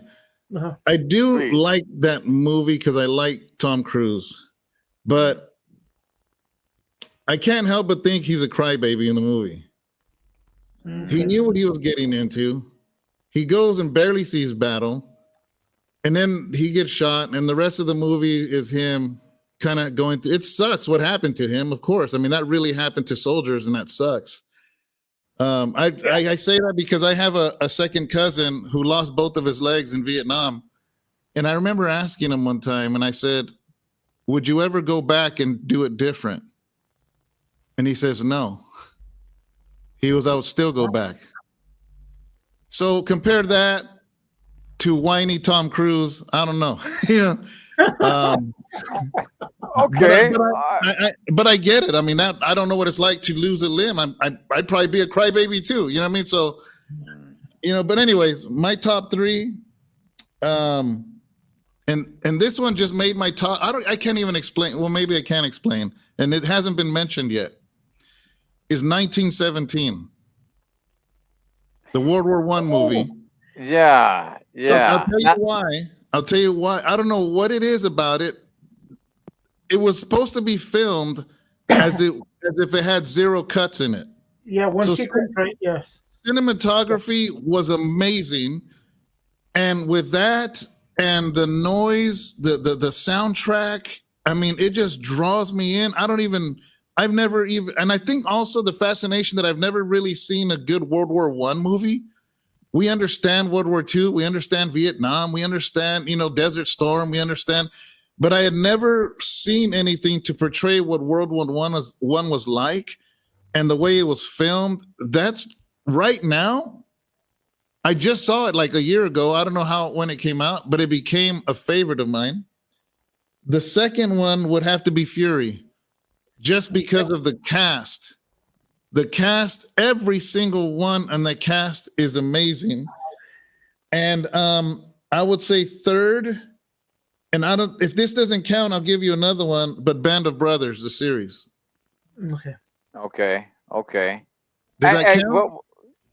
Uh-huh. I do like that movie because I like Tom Cruise, but I can't help but think he's a crybaby in the movie. Mm-hmm. He knew what he was getting into. He goes and barely sees battle, and then he gets shot, and the rest of the movie is him kind of going through. It sucks what happened to him, of course. I mean, that really happened to soldiers, and that sucks. I say that because I have a second cousin who lost both of his legs in Vietnam, and I remember asking him one time, and I said, "Would you ever go back and do it different?" And he says, "No." I would still go back. So compare that to whiny Tom Cruise. I don't know. Okay. But I get it. I mean, I don't know what it's like to lose a limb. I'd probably be a crybaby too. You know what I mean? So, but anyways, my top three, and this one just made my top. I can't even explain. Well, maybe I can explain, and it hasn't been mentioned yet. Is 1917, the World War I movie. Yeah. I'll tell you why. I'll tell you why. I don't know what it is about it. It was supposed to be filmed as if it had 0 cuts in it. Yeah, one sequence, right? Yes. Cinematography was amazing, and with that and the noise, the soundtrack, I mean, it just draws me in. I've never even, and I think also the fascination that I've never really seen a good World War I movie. We understand World War II, we understand Vietnam, we understand, Desert Storm, we understand, but I had never seen anything to portray what World War I was like, and the way it was filmed. That's right now. I just saw it like a year ago. I don't know when it came out, but it became a favorite of mine. The second one would have to be Fury, just because of the cast. The cast, every single one on the cast is amazing. And I would say third, and if this doesn't count, I'll give you another one, but Band of Brothers, the series. Okay. Does that count?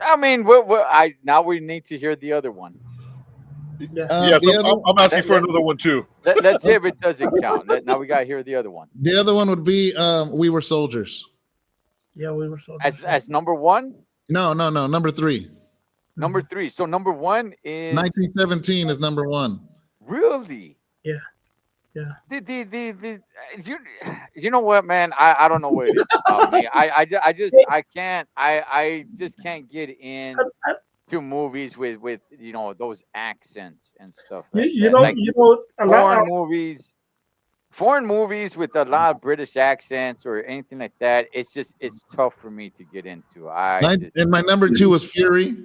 I mean, now we need to hear the other one. Yes, I'm asking for another one too. Let's see if it doesn't count. Now we got to hear the other one. The other one would be We Were Soldiers. Yeah, We Were Soldiers. As number one? No, number 3. Number 3. So number 1 is 1917 is number 1. Really? Yeah. You know what, man? I don't know what it is about me. I just can't get in to movies with those accents and stuff like that. Foreign movies with a lot of British accents or anything like that. It's tough for me to get into. And my number 2 was Fury.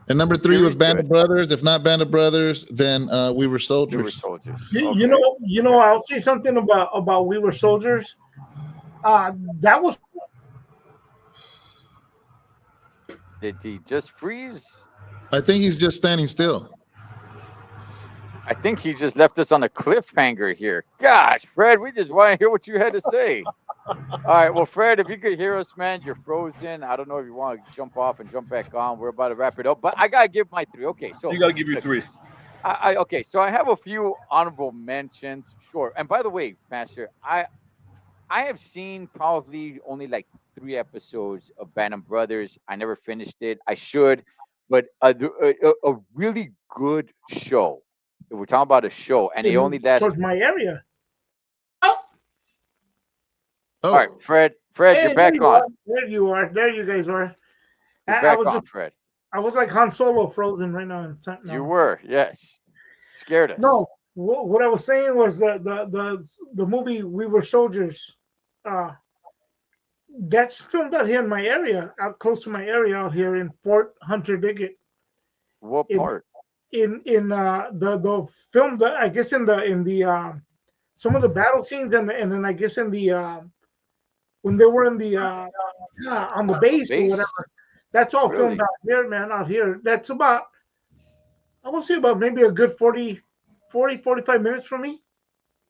And number 3 was Band of Brothers. If not Band of Brothers, then We Were Soldiers. We Were Soldiers. Okay. I'll say something about We Were Soldiers. That was. Did he just freeze? I think he's just standing still. I think he just left us on a cliffhanger here. Gosh, Fred, we just want to hear what you had to say. All right, well, Fred, if you could hear us, man, you're frozen. I don't know if you want to jump off and jump back on. We're about to wrap it up, but I gotta give my 3. Okay, so you gotta give your 3. Okay, so I have a few honorable mentions. Sure, and by the way, Pastor, I have seen probably only like 3 episodes of Band of Brothers. I never finished it. I should, but a really good show. If we're talking about a show, and it only lasts. Towards my area. All right, Fred, hey, you're back on. There you are. There you guys are. You're back on, Fred. I was like Han Solo, frozen right now. You were, yes. Scared us. No, what I was saying was the movie We Were Soldiers. That's filmed out here in my area, out close to my area, out here in Fort Hunter Diggett. What part? In the film, I guess in the some of the battle scenes, and then I guess in the when they were in the on the base or whatever. That's all filmed out here, man, out here. That's about, I will say about maybe a good 40, 45 minutes from me.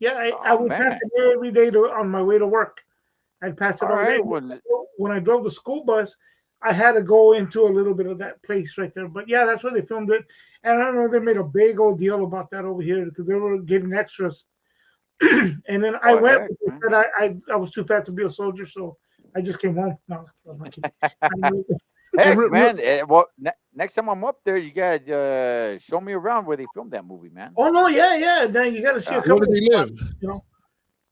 Yeah, I would pass it every day on my way to work. I'd pass it every day. When I drove the school bus, I had to go into a little bit of that place right there. But yeah, that's where they filmed it. And I don't know, they made a big old deal about that over here because they were getting extras. And then I went, but I was too fat to be a soldier, so I just came home. No, I'm not kidding. Hey, man, well, next time I'm up there, you gotta show me around where they filmed that movie, man. Oh, no, yeah. Then you gotta see a couple. Where do they live?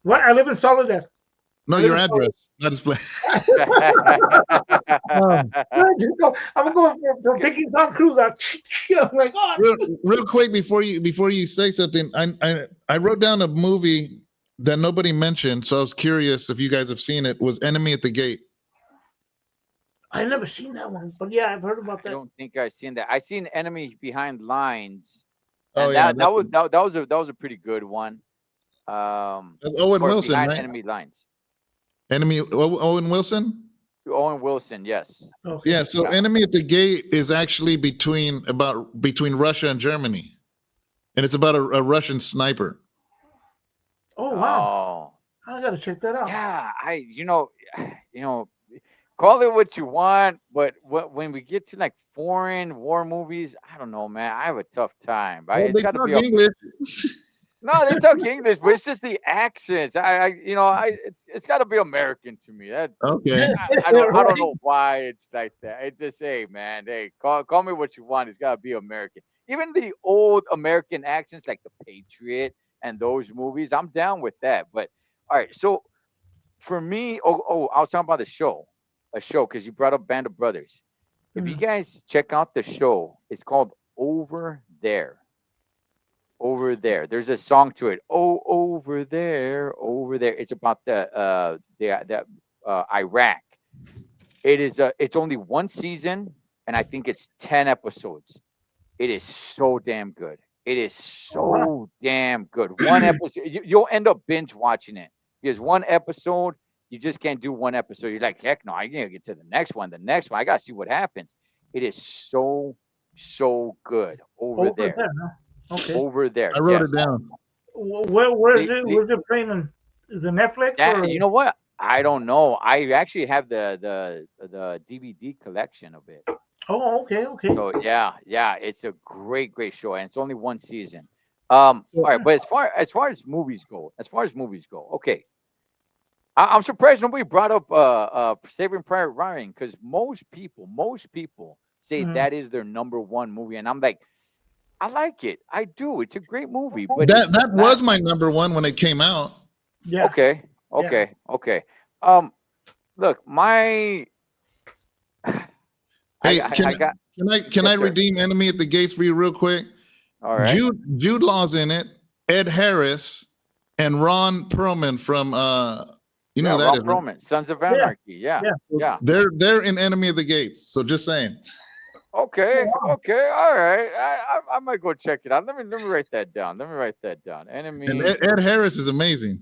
What? I live in Soledad. No, your address, not his place. I'm going for picking Tom Cruise out. I'm like, oh. Real quick before you say something, I wrote down a movie that nobody mentioned, so I was curious if you guys have seen it. Was Enemy at the Gate? I never seen that one, but yeah, I've heard about I that. don't think I've seen that. I seen Enemy Behind Lines, Oh and yeah, that was a pretty good one. that's Owen Or Wilson, Behind right? Enemy Lines. Owen Wilson. Owen Wilson, yes. Okay. Yeah, so Yeah. Enemy at the Gate is actually between Russia and Germany, and it's about a Russian sniper. Oh wow, Oh, I gotta check that out. yeah. You know, call it what you want, but when we get to like foreign war movies, I don't know, man. I have a tough time. Well, It's they got to talk be a English. no. They talk English, but it's just the accents. It's got to be American to me. That Okay. I don't Right? know why it's like that. It's just hey man, hey call me what you want. It's gotta be American. Even the old American accents like the Patriot and those movies, I'm down with that. But all right, so for me, I was talking about a show because you brought up Band of Brothers. If you Mm. guys check out the show, it's called Over There. Over there. There's a song to it. Oh, over there, over there. It's about the Iraq. It's only one season, and I think it's 10 episodes. It is so damn good. It is Oh wow. so damn good. One episode, you'll end up binge watching it because one episode, you just can't do one episode. You're like, heck no, I gotta get to the next one. The next one, I gotta see what happens. It is so good over Over there. there, huh? Okay. Over there, I wrote it yes. down. Where is Le- it? le- Where's it playing? Is it Netflix that or? you know what? I don't know. I actually have the DVD collection of it. Oh, okay, okay. So yeah, it's a great show, and it's only one season. All So right, but as far as movies go, okay. I'm surprised nobody brought up Saving Private Ryan because most people say Mm, that is their number one movie, and I'm like, I like it, I do. It's a great movie, but that it's that not was my number one when it came out. yeah, okay, yeah. okay. Um, look, my Hey, I got can I yes, sir. redeem Enemy at the Gates for you real quick? All right. Jude Law's in it, Ed Harris, and Ron Perlman from you know Yeah, who that Ron is, right? Perlman, Sons of Yeah, Anarchy. Yeah, yeah. yeah. They're in Enemy of the Gates. So just saying. Oh, Okay, wow. okay, all right. I might go check it out. Let me write that down. Let me write that down. And Enemy Ed Harris is amazing.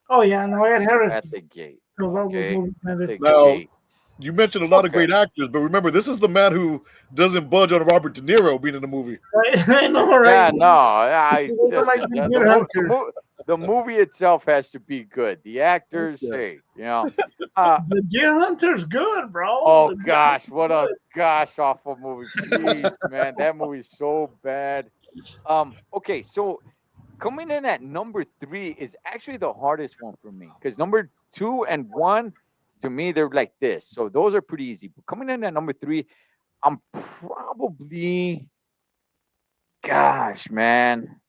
Oh yeah, no, Ed Harris at the gate. knows all those Okay, movies, man. at the Now, gate. you mentioned a lot of Okay. great actors, but remember, this is the man who doesn't budge on Robert De Niro being in the movie. Right? I know, right? Yeah, no, I He doesn't like listen. the Deer Hunter. The movie itself has to be good. The actors, Yeah. hey, uh, The Deer Hunter's good, bro. oh The Deer gosh, Hunter's what a good. gosh awful movie. Jeez, man, that movie's so bad. Okay, so coming in at number three is actually the hardest one for me because number two and one, to me, they're like this. So those are pretty easy. But coming in at number three, I'm probably, gosh, man,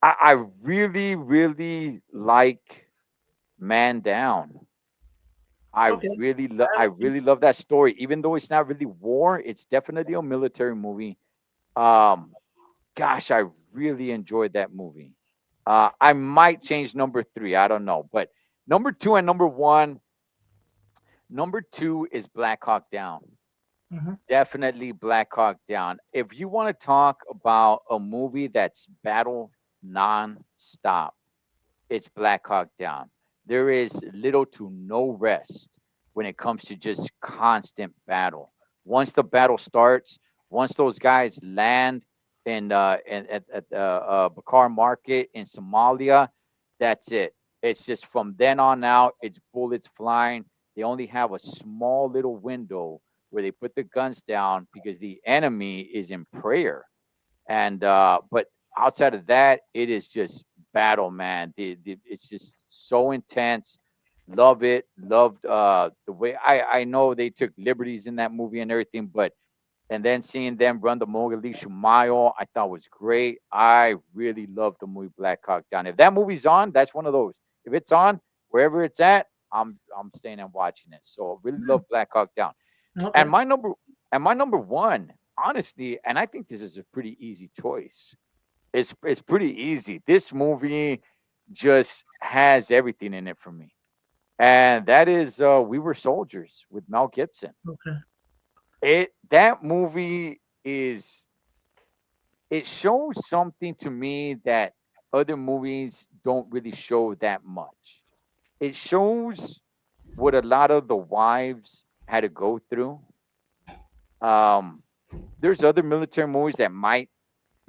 I really like Man Down. Okay. I I haven't seen. really love that story. Even though it's not really war, it's definitely a military movie. Um, gosh, I really enjoyed that movie. I might change number three. I don't know, but number two and number one. Number two is Black Hawk Down. Mhm. Definitely Black Hawk Down. If you want to talk about a movie that's battle non-stop, it's Black Hawk Down. There is little to no rest when it comes to just constant battle. Once the battle starts, once those guys land at the Bakar market in Somalia, that's it. It's just from then on out, it's bullets flying. They only have a small little window where they put the guns down because the enemy is in prayer. And but outside of that, it is just battle, man. It's just so intense. Love it. Loved the way I know they took liberties in that movie and everything, but and then seeing them run the Mogadishu Mile, I thought was great. I really love the movie Black Hawk Down. If that movie's on, that's one of those. If it's on, wherever it's at, I'm staying and watching it. So I really love Black Hawk Down. And Okay. my number one, honestly, and I think this is a pretty easy choice. It's pretty easy. This movie just has everything in it for me. and that is We Were Soldiers with Mel Gibson. Okay. That movie is it shows something to me that other movies don't really show that much. It shows what a lot of the wives had to go through. Um, there's other military movies that might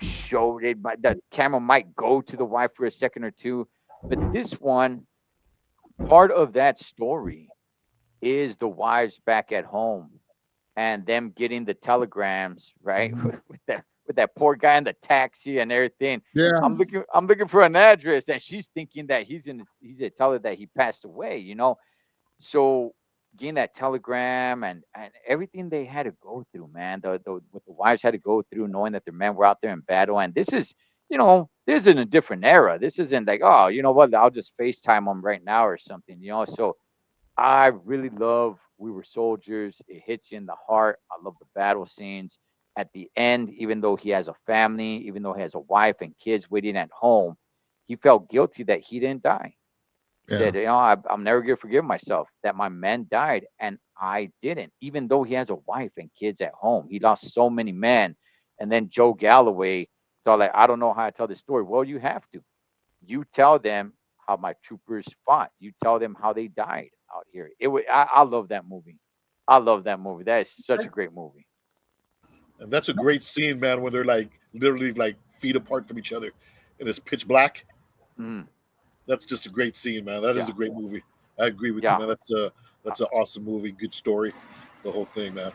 show it, but the camera might go to the wife for a second or two. But this one, part of that story is the wives back at home and them getting the telegrams, right? With that poor guy in the taxi and everything. Yeah. I'm looking for an address, and she's thinking that he's gonna tell her that he passed away, you know. So getting that telegram and everything they had to go through, man, the what the wives had to go through, knowing that their men were out there in battle, and this is, this is in a different era. This isn't like, oh, you know what, I'll just FaceTime them right now or something, So I really love We Were Soldiers. It hits you in the heart. I love the battle scenes. At the end, even though he has a family, even though he has a wife and kids waiting at home, he felt guilty that he didn't die. He Yeah. said, I'm never going to forgive myself that my men died and I didn't, even though he has a wife and kids at home. He lost so many men. And then Joe Galloway, it's all like, I don't know how to tell this story. Well, you have to. You tell them how my troopers fought. You tell them how they died out here. I love that movie. I love that movie. That is such a great movie. And that's a great scene, man, when they're like literally like feet apart from each other and it's pitch black. Mm, That's just a great scene, man. That is yeah, a great movie. I agree with you, yeah, man. That's an awesome movie. Good story. The whole thing, man.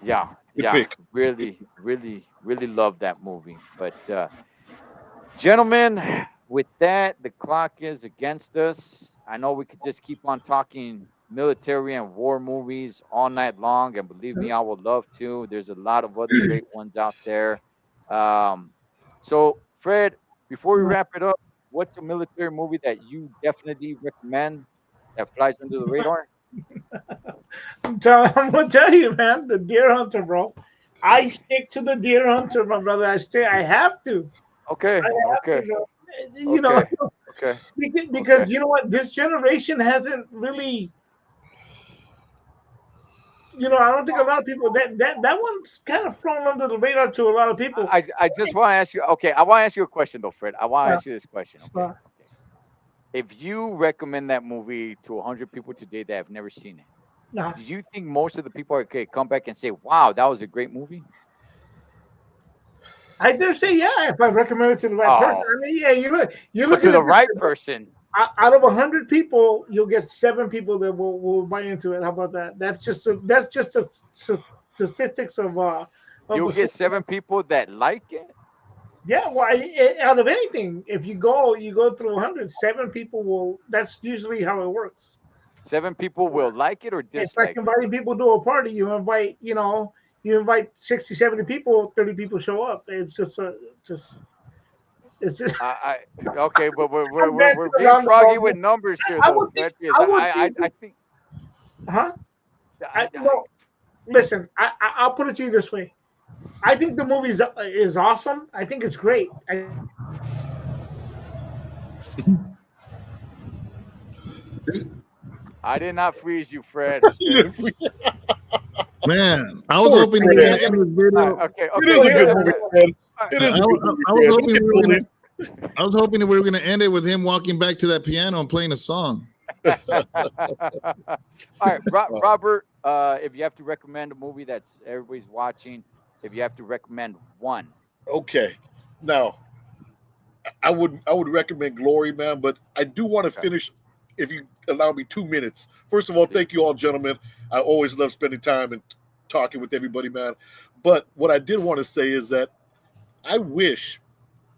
yeah, Good yeah. pick. Really, really, really love that movie. But gentlemen, with that, the clock is against us. I know we could just keep on talking military and war movies all night long, and believe me, I would love to. There's a lot of other great ones out there. Um, so, Fred, before we wrap it up, what's a military movie that you definitely recommend that flies under the radar? I'm gonna tell you, man, the Deer Hunter, bro. I stick to the Deer Hunter, my brother. I have to. Okay, I have to, okay, bro. You know, okay, okay, okay. because you know what, this generation hasn't really. I don't think a lot of people that one's kind of flown under the radar to a lot of people. I just want to ask you. Okay, I want to ask you a question though, Fred. I want to Uh, ask you this question. Okay, uh, okay. If you recommend that movie to 100 people today that have never seen it, nah. do you think most of the people are okay come back and say, "Wow, that was a great movie"? I dare say, yeah, if I recommend it to the right person. Oh, I mean, yeah, you're but to looking the at this right person. out of 100 people, you'll get 7 people that will buy into it. How about that? That's just a statistics of You'll a get 7 people that like it. yeah. Well, out of anything, if you go through 100, 7 people will. That's usually how it works. 7 people will like it or It's like dislike it. inviting people to a party. You invite 60, 70 people, 30 people show up. Just it's just Okay, but we're, we're, I'm we're, dancing we're being around the froggy with problem. numbers here, I though, would think Fred. Because I would think I think huh? I, I, No, listen. I'll put it to you this way. I think the movie is awesome. I think it's great. I did not freeze you, Fred. Okay. Man, I was Poor hoping we were Fred. gonna end this All video. right, okay. It Okay. is a Okay. good movie, Fred. It I, is a good movie, I was Fred. hoping Don't we get were bullied. I was hoping that we were gonna end it with him walking back to that piano and playing a song. All right, Robert. If you have to recommend a movie that's everybody's watching, if you have to recommend one, Okay. Now, I would recommend Glory, man, but I do want to okay, finish if you allow me 2 minutes. First of all, please. thank you all, gentlemen. I always love spending time and talking with everybody, man. But what I did want to say is that I wish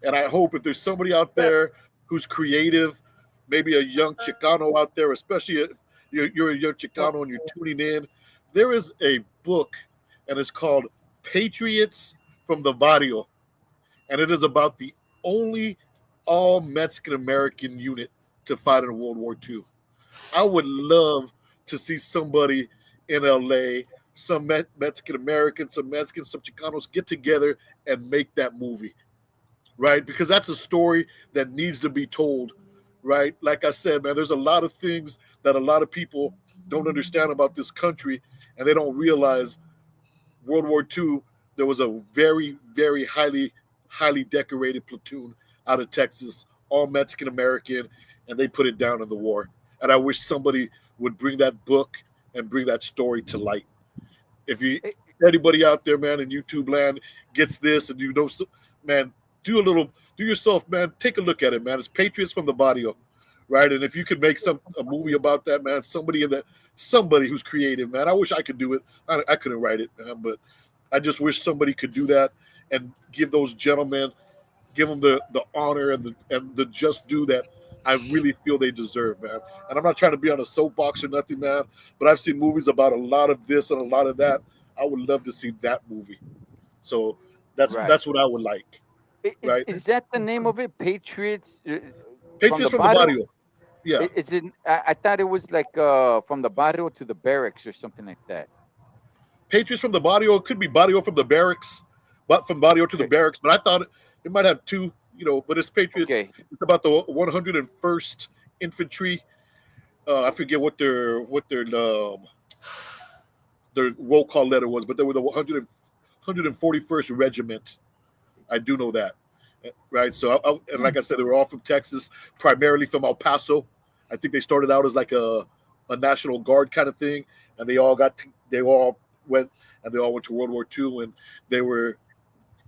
and I hope if there's somebody out there who's creative, maybe a young Chicano out there, especially if you're a young Chicano and you're tuning in, there is a book and it's called Patriots from the Barrio. And it is about the only all Mexican American unit to fight in World War II. I would love to see somebody in LA, some Mexican Americans, some Mexicans, some Chicanos get together and make that movie, right? Because that's a story that needs to be told, right? Like I said, man, there's a lot of things that a lot of people don't understand about this country, and they don't realize World War II, there was a very, very highly decorated platoon out of Texas, all Mexican American, and they put it down in the war. And I wish somebody would bring that book and bring that story to light. If you It- anybody out there, man, in YouTube land gets this, and you know, man, do yourself, man, take a look at it, man. It's Patriots from the Barrio, right? And if you could make a movie about that, man, somebody who's creative, man. I wish I could do it. I couldn't write it, man, but I just wish somebody could do that and give those gentlemen, give them the honor and the just due that I really feel they deserve, man. And I'm not trying to be on a soapbox or nothing, man, but I've seen movies about a lot of this and a lot of that. I would love to see that movie. So right. that's what I would like, right? Is that the name of it? Patriots from the Patriots from the barrio? Barrio. Yeah. Is it? I thought it was like from the barrio to the barracks or something like that. Patriots from the Barrio. It could be Barrio from the barracks, but from Barrio to the Okay. barracks. But I thought it might have two, but it's Patriots. Okay. It's about the 101st Infantry. I forget what their roll call letter was, but they were the 141st Regiment. I do know that, right? So, and like I said, they were all from Texas, primarily from El Paso. I think they started out as like a National Guard kind of thing, and they all went to World War II, and they were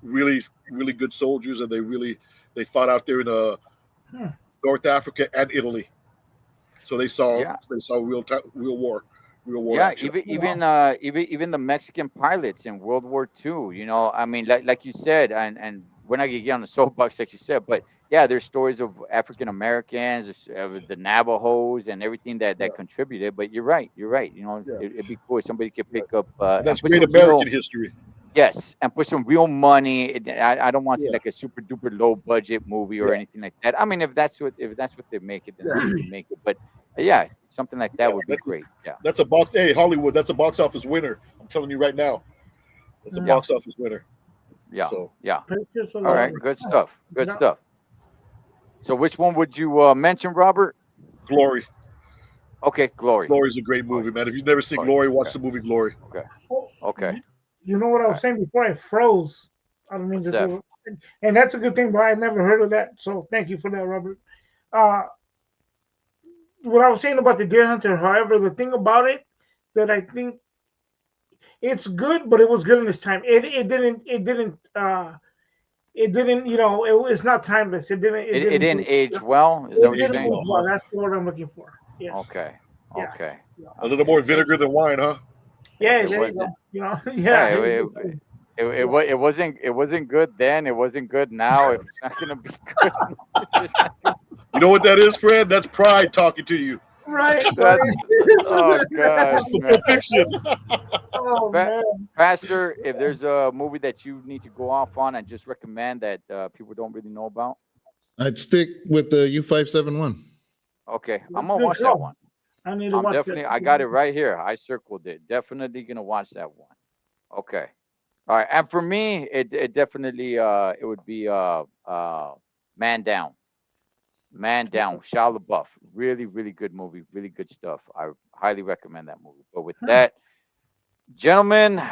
really, really good soldiers, and they fought out there in North Africa and Italy. So they saw Yeah. real war Yeah, action. even the Mexican pilots in World War II. I mean, like you said, and we're not gonna get on the soapbox like you said, but yeah, there's stories of African Americans, the Navajos, and everything that Yeah. contributed. But you're right. Yeah. It'd be cool if somebody could pick up And that's and put great some American real, history. yes, and put some real money. I don't want to see Yeah. like a super duper low budget movie or Yeah. anything like that. I mean, if that's what they make it, then Yeah. they make it. But yeah, something like that Yeah, would be great. Yeah. That's Hollywood. That's a box office winner. I'm telling you right now. It's a Yeah. box office winner. Yeah. So Yeah. Patriots All right. alone. Good stuff. Good Yeah. stuff. So which one would you mention, Robert? Glory. Okay, Glory. Glory's a great movie, man. If you've never seen Glory, watch Okay. the movie Glory. Okay. You know what I was saying before I froze? I don't mean What's to that? do it. And that's a good thing, but I never heard of that. So thank you for that, Robert. Uh, what I was saying about the Deer Hunter, however, the thing about it that I think it's good, but it was good in its time. It's not timeless. It didn't age well. Is that It what you're didn't saying? age well. That's the word I'm looking for. Yes. Okay. Yeah. Okay. A little more vinegar than wine, huh? Yeah, It there you wasn't. go. You know, Yeah. yeah. It wasn't good then. It wasn't good now. It's not gonna be good. It's just- You know what that is, Fred? That's pride talking to you. Right. That's, oh gosh, man. Fiction. Oh man. Pastor, if there's a movie that you need to go off on and just recommend that people don't really know about, I'd stick with the U571. okay, I'm gonna Good watch that call. one. I need to I'm watch definitely. that. I got it right here. I circled it. Definitely gonna watch that one. Okay. All right. And for me, it definitely it would be Man Down. Man Down. Shia LaBeouf. Really, really good movie. Really good stuff. I highly recommend that movie. But with that, gentlemen,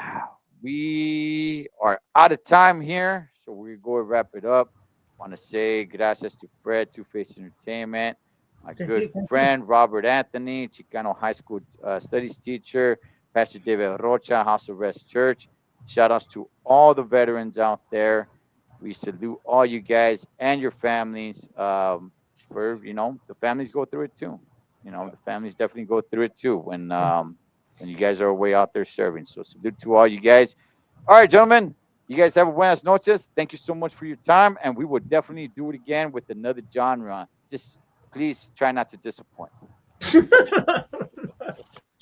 we are out of time here, so we go and wrap it up. Want to say gracias to Fred, Two Face Entertainment, my Thank good you, thank you. friend Robert Anthony, Chicano High School Studies teacher, Pastor David Rocha, House of Rest Church. Shout outs to all the veterans out there. We salute all you guys and your families. For the families go through it too. The families definitely go through it too when you guys are away out there serving. So salute to all you guys. All right, gentlemen, you guys have a buenas noches. Thank you so much for your time, and we will definitely do it again with another genre. Just please try not to disappoint.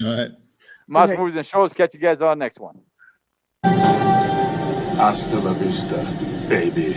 All right. M.A.S. Okay. Movies and Shows. Catch you guys on the next one. Hasta la vista, baby.